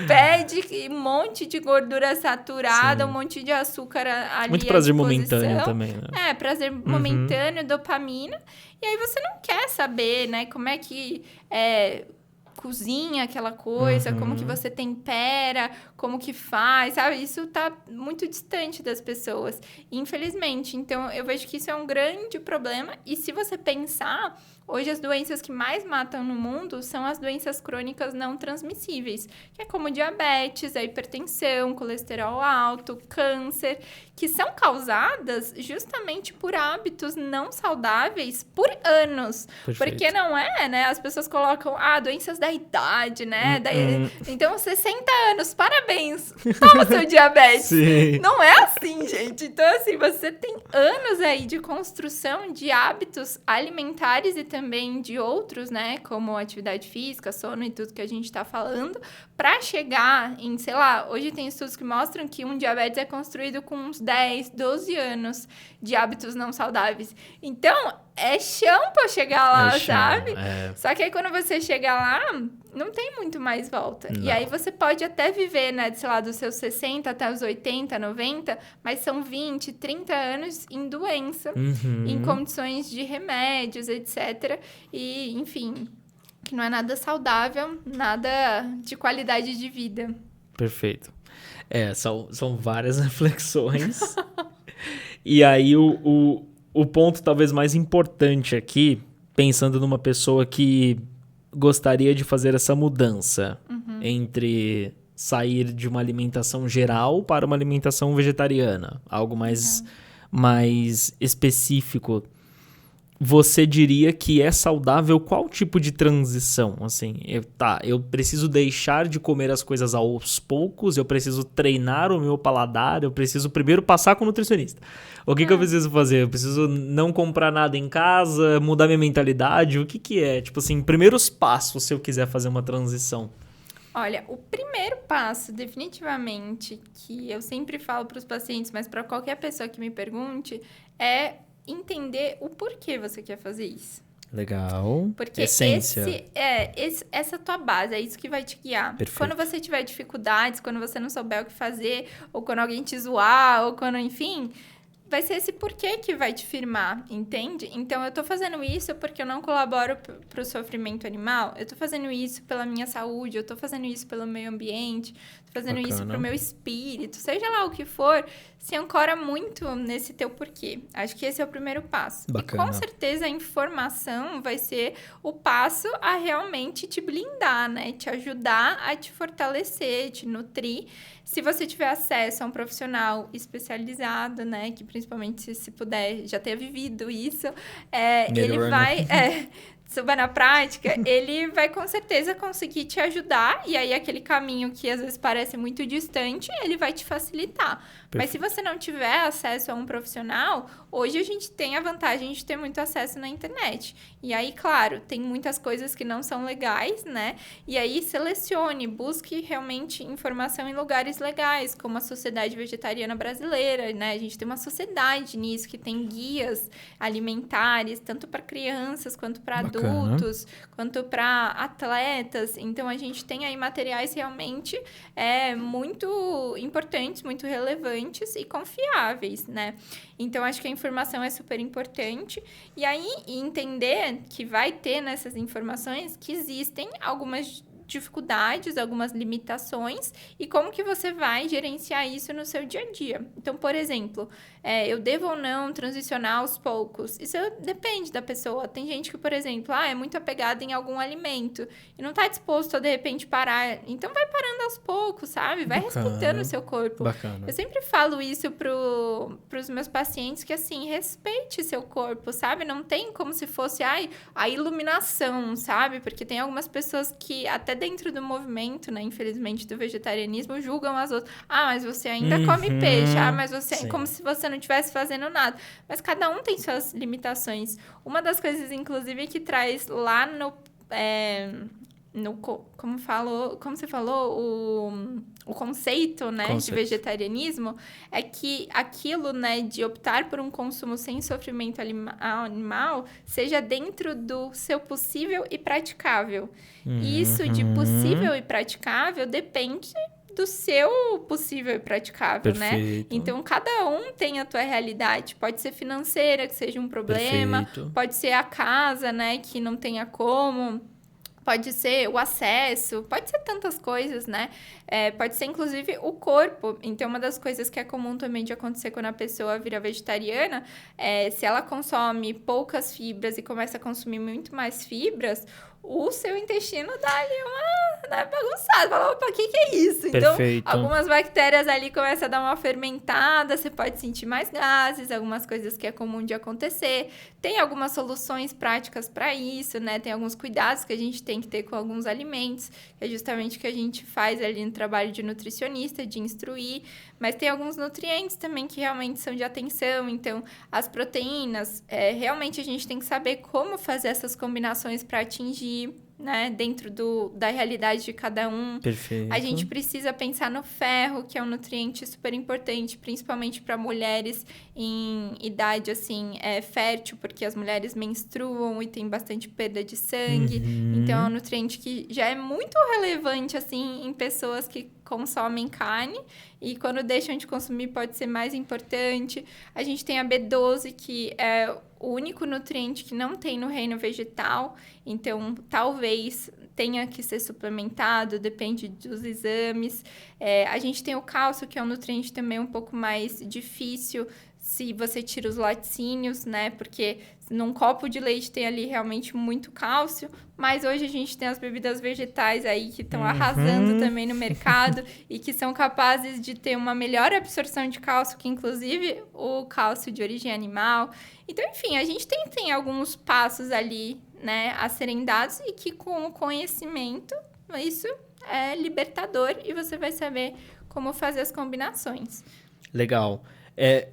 pede, um monte de gordura saturada, Sim. um monte de açúcar ali Muito à prazer disposição. momentâneo também, né? Prazer momentâneo, dopamina. E aí você não quer saber, né, como é que cozinha aquela coisa, como que você tempera, como que faz, sabe? Isso tá muito distante das pessoas, infelizmente. Então, eu vejo que isso é um grande problema. E se você pensar, hoje as doenças que mais matam no mundo são as doenças crônicas não transmissíveis, que é como diabetes, a hipertensão, colesterol alto, câncer, que são causadas justamente por hábitos não saudáveis por anos. Perfeito. Porque não né? As pessoas colocam, doenças da idade, né? Então, 60 anos, parabéns! Toma seu diabetes! Sim. Não é assim, gente. Então, assim, você tem anos aí de construção de hábitos alimentares e também de outros, né? Como atividade física, sono e tudo que a gente tá falando, para chegar em, sei lá, hoje tem estudos que mostram que um diabetes é construído com uns 10, 12 anos de hábitos não saudáveis. Então, é chão pra chegar lá, sabe? Só que aí quando você chega lá, não tem muito mais volta. Não. E aí você pode até viver, né, sei lá, dos seus 60 até os 80, 90, mas são 20, 30 anos em doença, em condições de remédios, etc. E, enfim, que não é nada saudável, nada de qualidade de vida. Perfeito. São várias reflexões. E aí, o ponto talvez mais importante aqui, pensando numa pessoa que gostaria de fazer essa mudança entre sair de uma alimentação geral para uma alimentação vegetariana, algo mais específico, você diria que é saudável qual tipo de transição? Assim, eu preciso deixar de comer as coisas aos poucos, eu preciso treinar o meu paladar, eu preciso primeiro passar com o nutricionista. O que eu preciso fazer? Eu preciso não comprar nada em casa, mudar minha mentalidade? O que é? Tipo assim, primeiros passos se eu quiser fazer uma transição. Olha, o primeiro passo, definitivamente, que eu sempre falo para os pacientes, mas para qualquer pessoa que me pergunte, é entender o porquê você quer fazer isso. Legal. Porque Essência. essa tua base, é isso que vai te guiar. Perfeito. Quando você tiver dificuldades, quando você não souber o que fazer, ou quando alguém te zoar, ou quando, enfim, vai ser esse porquê que vai te firmar, entende? Então, eu tô fazendo isso porque eu não colaboro pro sofrimento animal, eu tô fazendo isso pela minha saúde, eu tô fazendo isso pelo meio ambiente, tô fazendo isso pro meu espírito, seja lá o que for, se ancora muito nesse teu porquê. Acho que esse é o primeiro passo. Bacana. E com certeza a informação vai ser o passo a realmente te blindar, né? Te ajudar a te fortalecer, te nutrir. Se você tiver acesso a um profissional especializado, né? Que principalmente se puder já ter vivido isso, ele vai... Suba na prática, ele vai com certeza conseguir te ajudar, e aí aquele caminho que às vezes parece muito distante, ele vai te facilitar. Perfeito. Mas se você não tiver acesso a um profissional, hoje a gente tem a vantagem de ter muito acesso na internet. E aí, claro, tem muitas coisas que não são legais, né? E aí selecione, busque realmente informação em lugares legais, como a Sociedade Vegetariana Brasileira, né? A gente tem uma sociedade nisso, que tem guias alimentares, tanto para crianças quanto para adultos, quanto para atletas. Então, a gente tem aí materiais realmente muito importantes, muito relevantes e confiáveis, né? Então, acho que a informação é super importante. E aí, entender que vai ter nessas informações que existem algumas dificuldades, algumas limitações e como que você vai gerenciar isso no seu dia a dia. Então, por exemplo, eu devo ou não transicionar aos poucos? Isso depende da pessoa. Tem gente que, por exemplo, é muito apegada em algum alimento e não está disposto a, de repente, parar. Então, vai parando aos poucos, sabe? Vai respeitando o seu corpo. Bacana. Eu sempre falo isso pros meus pacientes, que, assim, respeite seu corpo, sabe? Não tem como se fosse, a iluminação, sabe? Porque tem algumas pessoas que, até dentro do movimento, né, infelizmente, do vegetarianismo, julgam as outras. Mas você ainda come peixe. Mas você... Sim. Como se você não estivesse fazendo nada. Mas cada um tem suas limitações. Uma das coisas, inclusive, que traz lá como você falou, o conceito, né, de vegetarianismo, é que aquilo, né, de optar por um consumo sem sofrimento animal seja dentro do seu possível e praticável. Isso de possível e praticável depende do seu possível e praticável, Perfeito. Né? Então, cada um tem a tua realidade. Pode ser financeira, que seja um problema. Perfeito. Pode ser a casa, né, que não tenha como. Pode ser o acesso, pode ser tantas coisas, né? Pode ser, inclusive, o corpo. Então, uma das coisas que é comum também de acontecer quando a pessoa vira vegetariana, se ela consome poucas fibras e começa a consumir muito mais fibras, o seu intestino dá ali uma bagunçada. Fala, opa, o que é isso? Perfeito. Então, algumas bactérias ali começam a dar uma fermentada, você pode sentir mais gases, algumas coisas que é comum de acontecer. Tem algumas soluções práticas para isso, né? Tem alguns cuidados que a gente tem que ter com alguns alimentos, que é justamente o que a gente faz ali no trabalho de nutricionista, de instruir. Mas tem alguns nutrientes também que realmente são de atenção. Então, as proteínas, realmente a gente tem que saber como fazer essas combinações para atingir, né, dentro da realidade de cada um. Perfeito. A gente precisa pensar no ferro, que é um nutriente super importante, principalmente para mulheres em idade, assim, fértil, porque as mulheres menstruam e tem bastante perda de sangue. Então, é um nutriente que já é muito relevante, assim, em pessoas que consomem carne, e quando deixam de consumir pode ser mais importante. A gente tem a B12, que é o único nutriente que não tem no reino vegetal, então talvez tenha que ser suplementado, depende dos exames. A gente tem o cálcio, que é um nutriente também um pouco mais difícil. se você tira os laticínios, né? Porque num copo de leite tem ali realmente muito cálcio, mas hoje a gente tem as bebidas vegetais aí que estão arrasando também no mercado e que são capazes de ter uma melhor absorção de cálcio, que inclusive o cálcio de origem animal. Então, enfim, a gente tem alguns passos ali, né, a serem dados e que com o conhecimento, isso é libertador e você vai saber como fazer as combinações. Legal.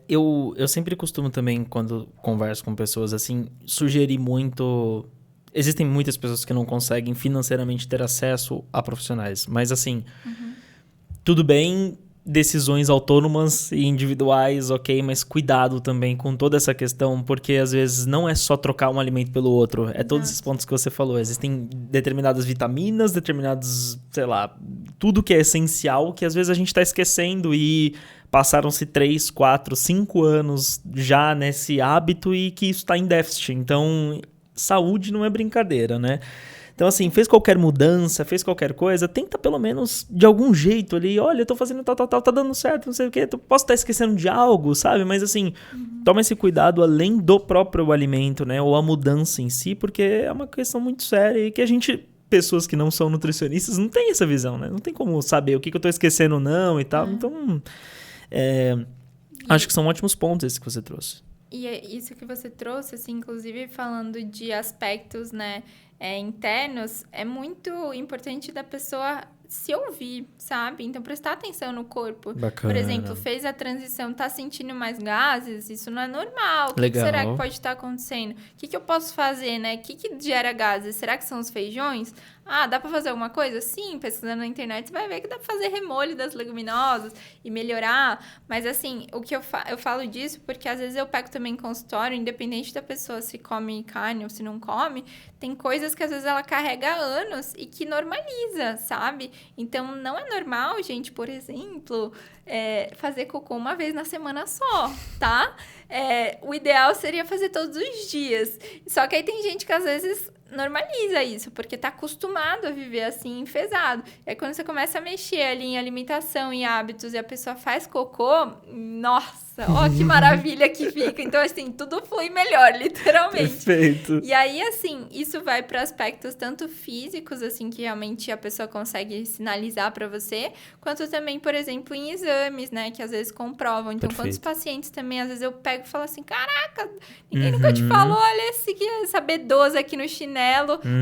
Eu sempre costumo também, quando converso com pessoas assim, sugerir muito... Existem muitas pessoas que não conseguem financeiramente ter acesso a profissionais, mas assim, tudo bem, decisões autônomas e individuais, ok, mas cuidado também com toda essa questão, porque às vezes não é só trocar um alimento pelo outro, é todos esses pontos que você falou. Existem determinadas vitaminas, determinados, sei lá, tudo que é essencial que às vezes a gente tá esquecendo e passaram-se 3, 4, 5 anos já nesse hábito e que isso tá em déficit. Então, saúde não é brincadeira, né? Então, assim, fez qualquer mudança, fez qualquer coisa, tenta pelo menos de algum jeito ali, olha, eu tô fazendo tal, tá dando certo, não sei o quê, posso estar esquecendo de algo, sabe? Mas, assim, toma esse cuidado além do próprio alimento, né? Ou a mudança em si, porque é uma questão muito séria e que a gente, pessoas que não são nutricionistas, não tem essa visão, né? Não tem como saber o que eu tô esquecendo ou não e tal. Então, acho que são ótimos pontos esses que você trouxe. E isso que você trouxe, assim, inclusive falando de aspectos, né, internos, é muito importante da pessoa se ouvir, sabe? Então, prestar atenção no corpo. Bacana. Por exemplo, fez a transição, tá sentindo mais gases? Isso não é normal. O que Legal. será que pode estar acontecendo? O que eu posso fazer, né? O que gera gases? Será que são os feijões? Ah, dá pra fazer alguma coisa? Sim, pesquisando na internet você vai ver que dá pra fazer remolho das leguminosas e melhorar. Mas assim, o que eu falo disso porque às vezes eu pego também em consultório, independente da pessoa se come carne ou se não come, tem coisas que às vezes ela carrega há anos e que normaliza, sabe? Então, não é normal, gente, por exemplo, fazer cocô uma vez na semana só, tá? O ideal seria fazer todos os dias. Só que aí tem gente que às vezes normaliza isso, porque tá acostumado a viver assim, enfesado. E aí quando você começa a mexer ali em alimentação, em hábitos, e a pessoa faz cocô, nossa, ó que maravilha que fica. Então, assim, tudo flui melhor, literalmente. Perfeito. E aí, assim, isso vai para aspectos tanto físicos, assim, que realmente a pessoa consegue sinalizar para você, quanto também, por exemplo, em exames, né, que às vezes comprovam. Então, quantos pacientes também, às vezes eu pego e falo assim, caraca, ninguém nunca te falou, olha essa B12 aqui no chinelo,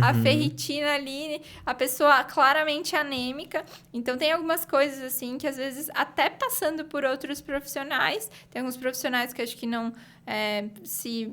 a ferritina ali, a pessoa claramente anêmica. Então, tem algumas coisas, assim, que às vezes, até passando por outros profissionais, tem alguns profissionais que acho que não se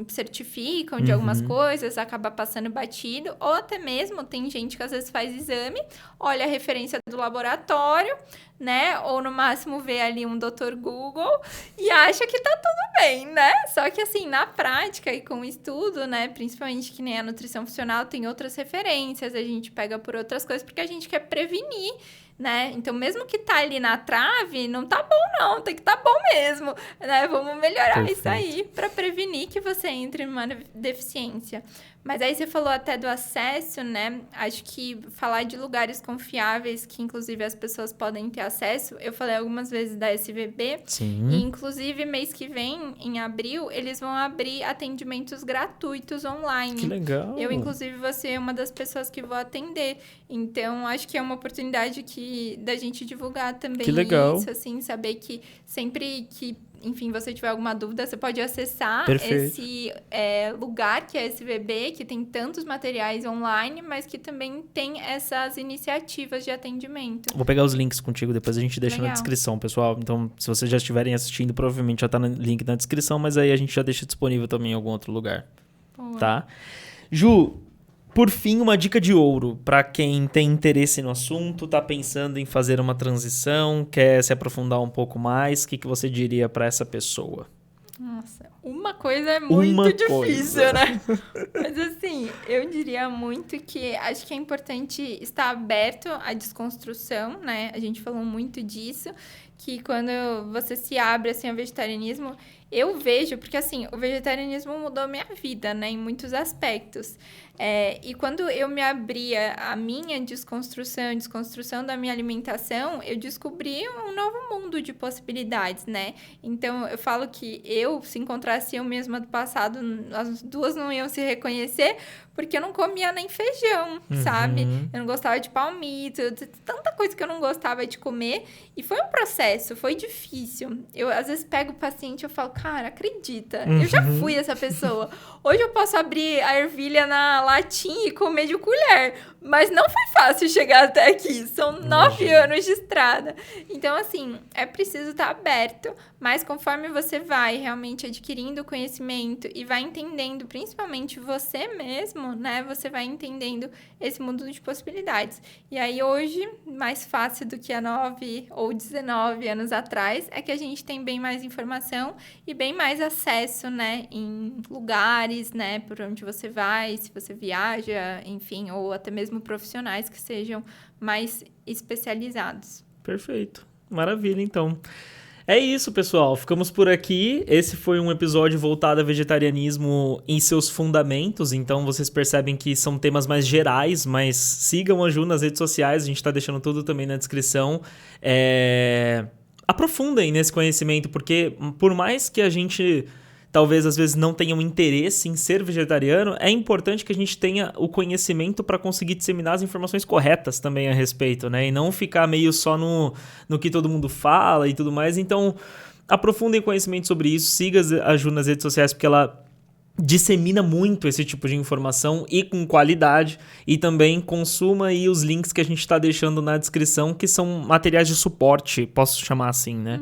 certificam de algumas coisas, acaba passando batido, ou até mesmo tem gente que às vezes faz exame, olha a referência do laboratório, né, ou no máximo vê ali um Dr. Google e acha que tá tudo bem, né? Só que assim, na prática e com o estudo, né, principalmente que nem a nutrição funcional, tem outras referências, a gente pega por outras coisas porque a gente quer prevenir, né? Então, mesmo que tá ali na trave, não tá bom não, tem que tá bom mesmo, né? Vamos melhorar isso aí para prevenir que você entre numa deficiência. Mas aí você falou até do acesso, né? Acho que falar de lugares confiáveis que, inclusive, as pessoas podem ter acesso. Eu falei algumas vezes da SVB. Sim. E, inclusive, mês que vem, em abril, eles vão abrir atendimentos gratuitos online. Que legal. Eu, inclusive, vou ser uma das pessoas que vou atender. Então, acho que é uma oportunidade da gente divulgar também. Que legal. Isso, assim, saber que sempre que, enfim, você tiver alguma dúvida, você pode acessar esse lugar que é SVB, que tem tantos materiais online, mas que também tem essas iniciativas de atendimento. Vou pegar os links contigo, depois a gente deixa na descrição, pessoal. Então, se vocês já estiverem assistindo, provavelmente já tá no link na descrição, mas aí a gente já deixa disponível também em algum outro lugar. Boa. Tá? Ju, por fim, uma dica de ouro para quem tem interesse no assunto, tá pensando em fazer uma transição, quer se aprofundar um pouco mais, o que você diria para essa pessoa? Nossa, uma coisa é muito difícil, né? Mas assim, eu diria muito que acho que é importante estar aberto à desconstrução, né? A gente falou muito disso. que quando você se abre, assim, ao vegetarianismo, eu vejo, porque, assim, o vegetarianismo mudou minha vida, né, em muitos aspectos. E quando eu me abria a minha desconstrução da minha alimentação, eu descobri um novo mundo de possibilidades, né? Então, eu falo que se encontrasse eu mesma do passado, as duas não iam se reconhecer, porque eu não comia nem feijão, sabe? Eu não gostava de palmito, tanta coisa que eu não gostava de comer. E foi um processo, foi difícil. Eu, às vezes, pego o paciente e eu falo, cara, acredita, eu já fui essa pessoa. Hoje eu posso abrir a ervilha na latinha e comer de colher. Mas não foi fácil chegar até aqui. São 9 anos de estrada. Então, assim, é preciso estar aberto. Mas conforme você vai realmente adquirindo conhecimento e vai entendendo, principalmente você mesmo, né? Você vai entendendo esse mundo de possibilidades. E aí, hoje, mais fácil do que há 9 ou 19 anos atrás, é que a gente tem bem mais informação e bem mais acesso, né? Em lugares, né? Por onde você vai, se você viaja, enfim, ou até mesmo profissionais que sejam mais especializados. Perfeito. Maravilha, então. É isso, pessoal. Ficamos por aqui. Esse foi um episódio voltado a vegetarianismo em seus fundamentos. Então, vocês percebem que são temas mais gerais, mas sigam a Ju nas redes sociais. A gente está deixando tudo também na descrição. Aprofundem nesse conhecimento, porque por mais que a gente talvez às vezes não tenha um interesse em ser vegetariano, é importante que a gente tenha o conhecimento para conseguir disseminar as informações corretas também a respeito, né? E não ficar meio só no que todo mundo fala e tudo mais. Então, aprofundem conhecimento sobre isso, siga a Ju nas redes sociais, porque ela dissemina muito esse tipo de informação e com qualidade, e também consuma aí os links que a gente está deixando na descrição, que são materiais de suporte, posso chamar assim, né?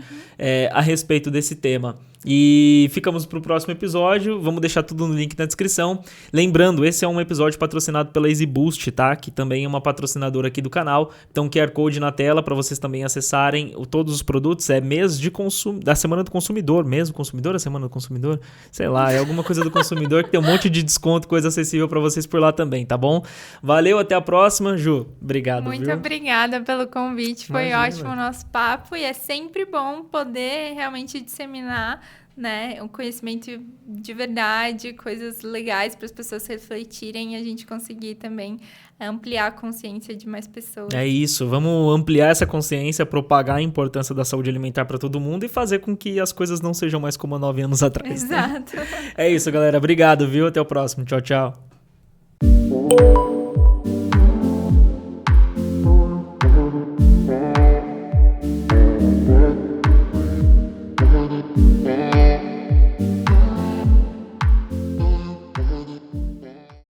A respeito desse tema. E ficamos pro próximo episódio, vamos deixar tudo no link na descrição. Lembrando, esse é um episódio patrocinado pela EasyBoost, tá? Que também é uma patrocinadora aqui do canal. Então, QR Code na tela para vocês também acessarem todos os produtos. É mês de consumo, da Semana do Consumidor, mesmo consumidor, a Semana do Consumidor? Sei lá, é alguma coisa do consumidor que tem um monte de desconto, coisa acessível para vocês por lá também, tá bom? Valeu, até a próxima. Ju, obrigado, Muito obrigada pelo convite, foi Imagina. ótimo o nosso papo e é sempre bom poder realmente disseminar, né, um conhecimento de verdade, coisas legais para as pessoas refletirem e a gente conseguir também ampliar a consciência de mais pessoas. É isso, vamos ampliar essa consciência, propagar a importância da saúde alimentar para todo mundo e fazer com que as coisas não sejam mais como há 9 anos atrás. Exato. Né? É isso, galera. Obrigado, viu? Até o próximo. Tchau, tchau.